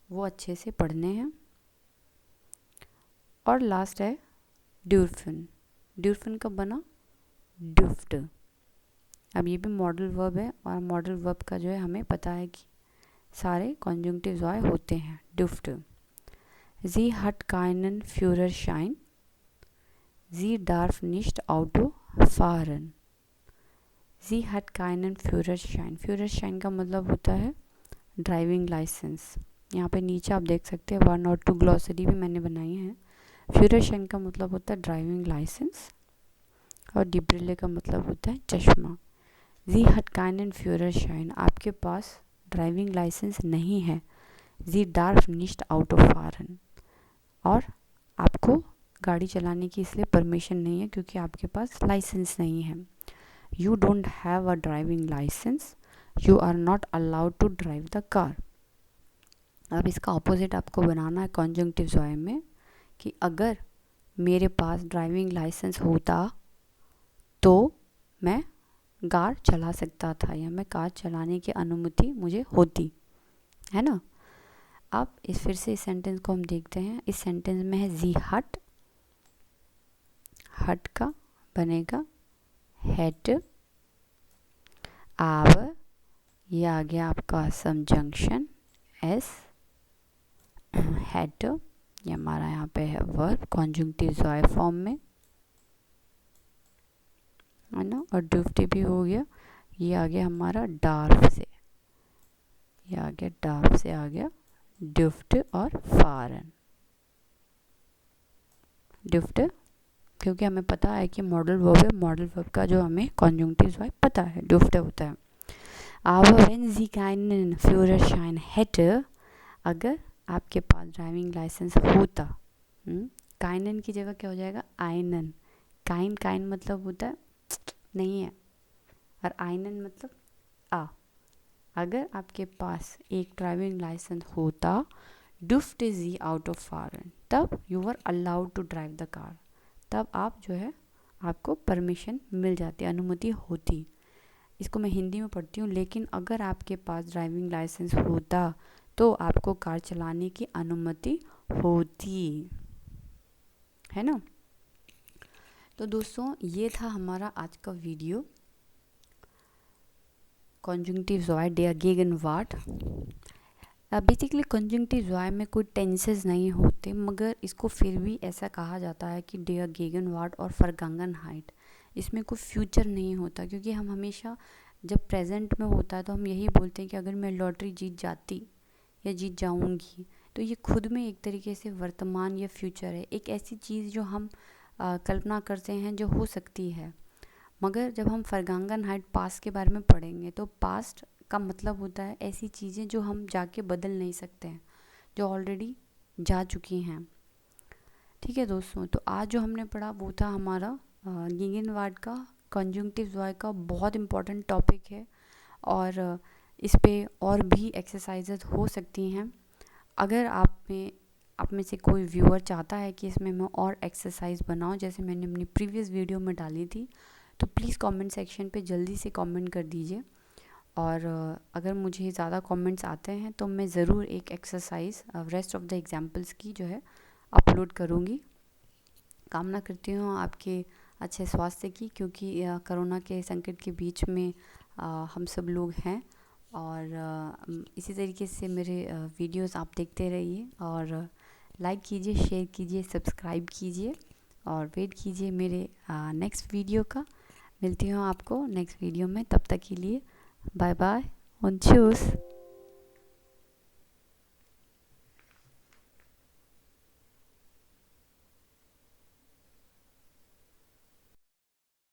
वो अच्छे से पढ़ने हैं। और लास्ट है ड्यूरफिन, ड्यूरफिन का बना ड्यूफ्ट। अब ये भी मॉडल वर्ब है, और मॉडल वर्ब का जो है हमें पता है कि सारे कॉन्जंक्टिव वाय होते हैं। ड्यूफ्ट, जी हट काइनन फ्यूरर शाइन, जी डार्फ निश्ट आउटो फारन, जी हट काइनन फ्यूरर शाइन। फ्यूरर शाइन का मतलब होता है ड्राइविंग लाइसेंस। यहाँ पे नीचे आप देख सकते हैं 1 और 2 ग्लॉसरी भी मैंने बनाई है। फ्यूरर शाइन का मतलब होता है ड्राइविंग लाइसेंस, और डिब्रिले का मतलब होता है चश्मा। जी हट काइनन फ्यूरर शाइन, आपके पास ड्राइविंग लाइसेंस नहीं है। जी डार्फ निश्ट आउटो फारन, और आपको गाड़ी चलाने की इसलिए परमिशन नहीं है क्योंकि आपके पास लाइसेंस नहीं है। You don't have a driving licence, you are not allowed to drive the car. अब इसका ऑपोजिट आपको बनाना है कॉन्जंक्टिव जॉय में कि अगर मेरे पास ड्राइविंग लाइसेंस होता तो मैं कार चला सकता था या मैं कार चलाने की अनुमति मुझे होती, है ना। अब इस फिर से इस सेंटेंस को हम देखते हैं। इस सेंटेंस में है जी हट, हट का बनेगा हेट, आवर, ये आ गया आपका सबजंक्शन एस, हेट, ये हमारा यहाँ पे है वर्ब कॉन्जुंक्टिव जॉय फॉर्म में, है ना। और डुफ्ट भी हो गया, ये आ गया हमारा डार्फ से, ये आ गया डार्फ से आ गया डुफ्ट और फारन। डुफ्ट क्योंकि हमें पता है कि मॉडल वर्ब है, मॉडल वर्ब का जो हमें कॉन्जुंक्टिव जॉय पता है डुफ्ट होता है। Aber wenn Sie keinen Führerschein hätte, अगर आपके पास ड्राइविंग लाइसेंस होता, काइनन की जगह क्या हो जाएगा आइनन। काइन काइन मतलब होता है नहीं है, और आइनन मतलब आ। अगर आपके पास एक ड्राइविंग लाइसेंस होता, डुफ्ट जी आउट ऑफ फारन, तब you are allowed to drive the car, तब आप जो है आपको परमिशन मिल जाती, अनुमति होती। इसको मैं हिंदी में पढ़ती हूँ, लेकिन अगर आपके पास ड्राइविंग लाइसेंस होता तो आपको कार चलाने की अनुमति होती, है ना। तो दोस्तों ये था हमारा आज का वीडियो कॉन्जुंक्टिव जॉय डेयर गेगनवर्ट। बेसिकली कॉन्जुंक्टिव जॉय में कोई टेंसेस नहीं होते, मगर इसको फिर भी ऐसा कहा जाता है कि डेयर गेगनवर्ट और फरगंगनहाइट, इसमें कोई फ्यूचर नहीं होता, क्योंकि हम हमेशा जब प्रेजेंट में होता है तो हम यही बोलते हैं कि अगर मैं लॉटरी जीत जाती या जीत जाऊंगी, तो ये खुद में एक तरीके से वर्तमान या फ्यूचर है, एक ऐसी चीज़ जो हम कल्पना करते हैं जो हो सकती है। मगर जब हम फरगंगनहाइट पास्ट के बारे में पढ़ेंगे तो पास्ट का मतलब होता है ऐसी चीज़ें जो हम जाके बदल नहीं सकते हैं, जो ऑलरेडी जा चुकी हैं। ठीक है दोस्तों, तो आज जो हमने पढ़ा वो था हमारा गेगनवर्ट का कॉन्जुंक्टिव जॉय का बहुत इम्पॉर्टेंट टॉपिक है, और इस पे और भी एक्सरसाइजेज हो सकती हैं। अगर आप में से कोई व्यूअर चाहता है कि इसमें मैं और एक्सरसाइज बनाऊं जैसे मैंने अपनी प्रीवियस वीडियो में डाली थी, तो प्लीज़ कमेंट सेक्शन पे जल्दी से कमेंट कर दीजिए। और अगर मुझे ज़्यादा कमेंट्स आते हैं तो मैं ज़रूर एक exercise rest of the examples की जो है अपलोड करूँगी। कामना करती हूँ आपके अच्छे स्वास्थ्य की, क्योंकि कोरोना के संकट के बीच में हम सब लोग हैं। और इसी तरीके से मेरे वीडियोस आप देखते रहिए, और लाइक कीजिए, शेयर कीजिए, सब्सक्राइब कीजिए, और वेट कीजिए मेरे नेक्स्ट वीडियो का। मिलती हूँ आपको नेक्स्ट वीडियो में, तब तक के लिए बाय बाय और चूस।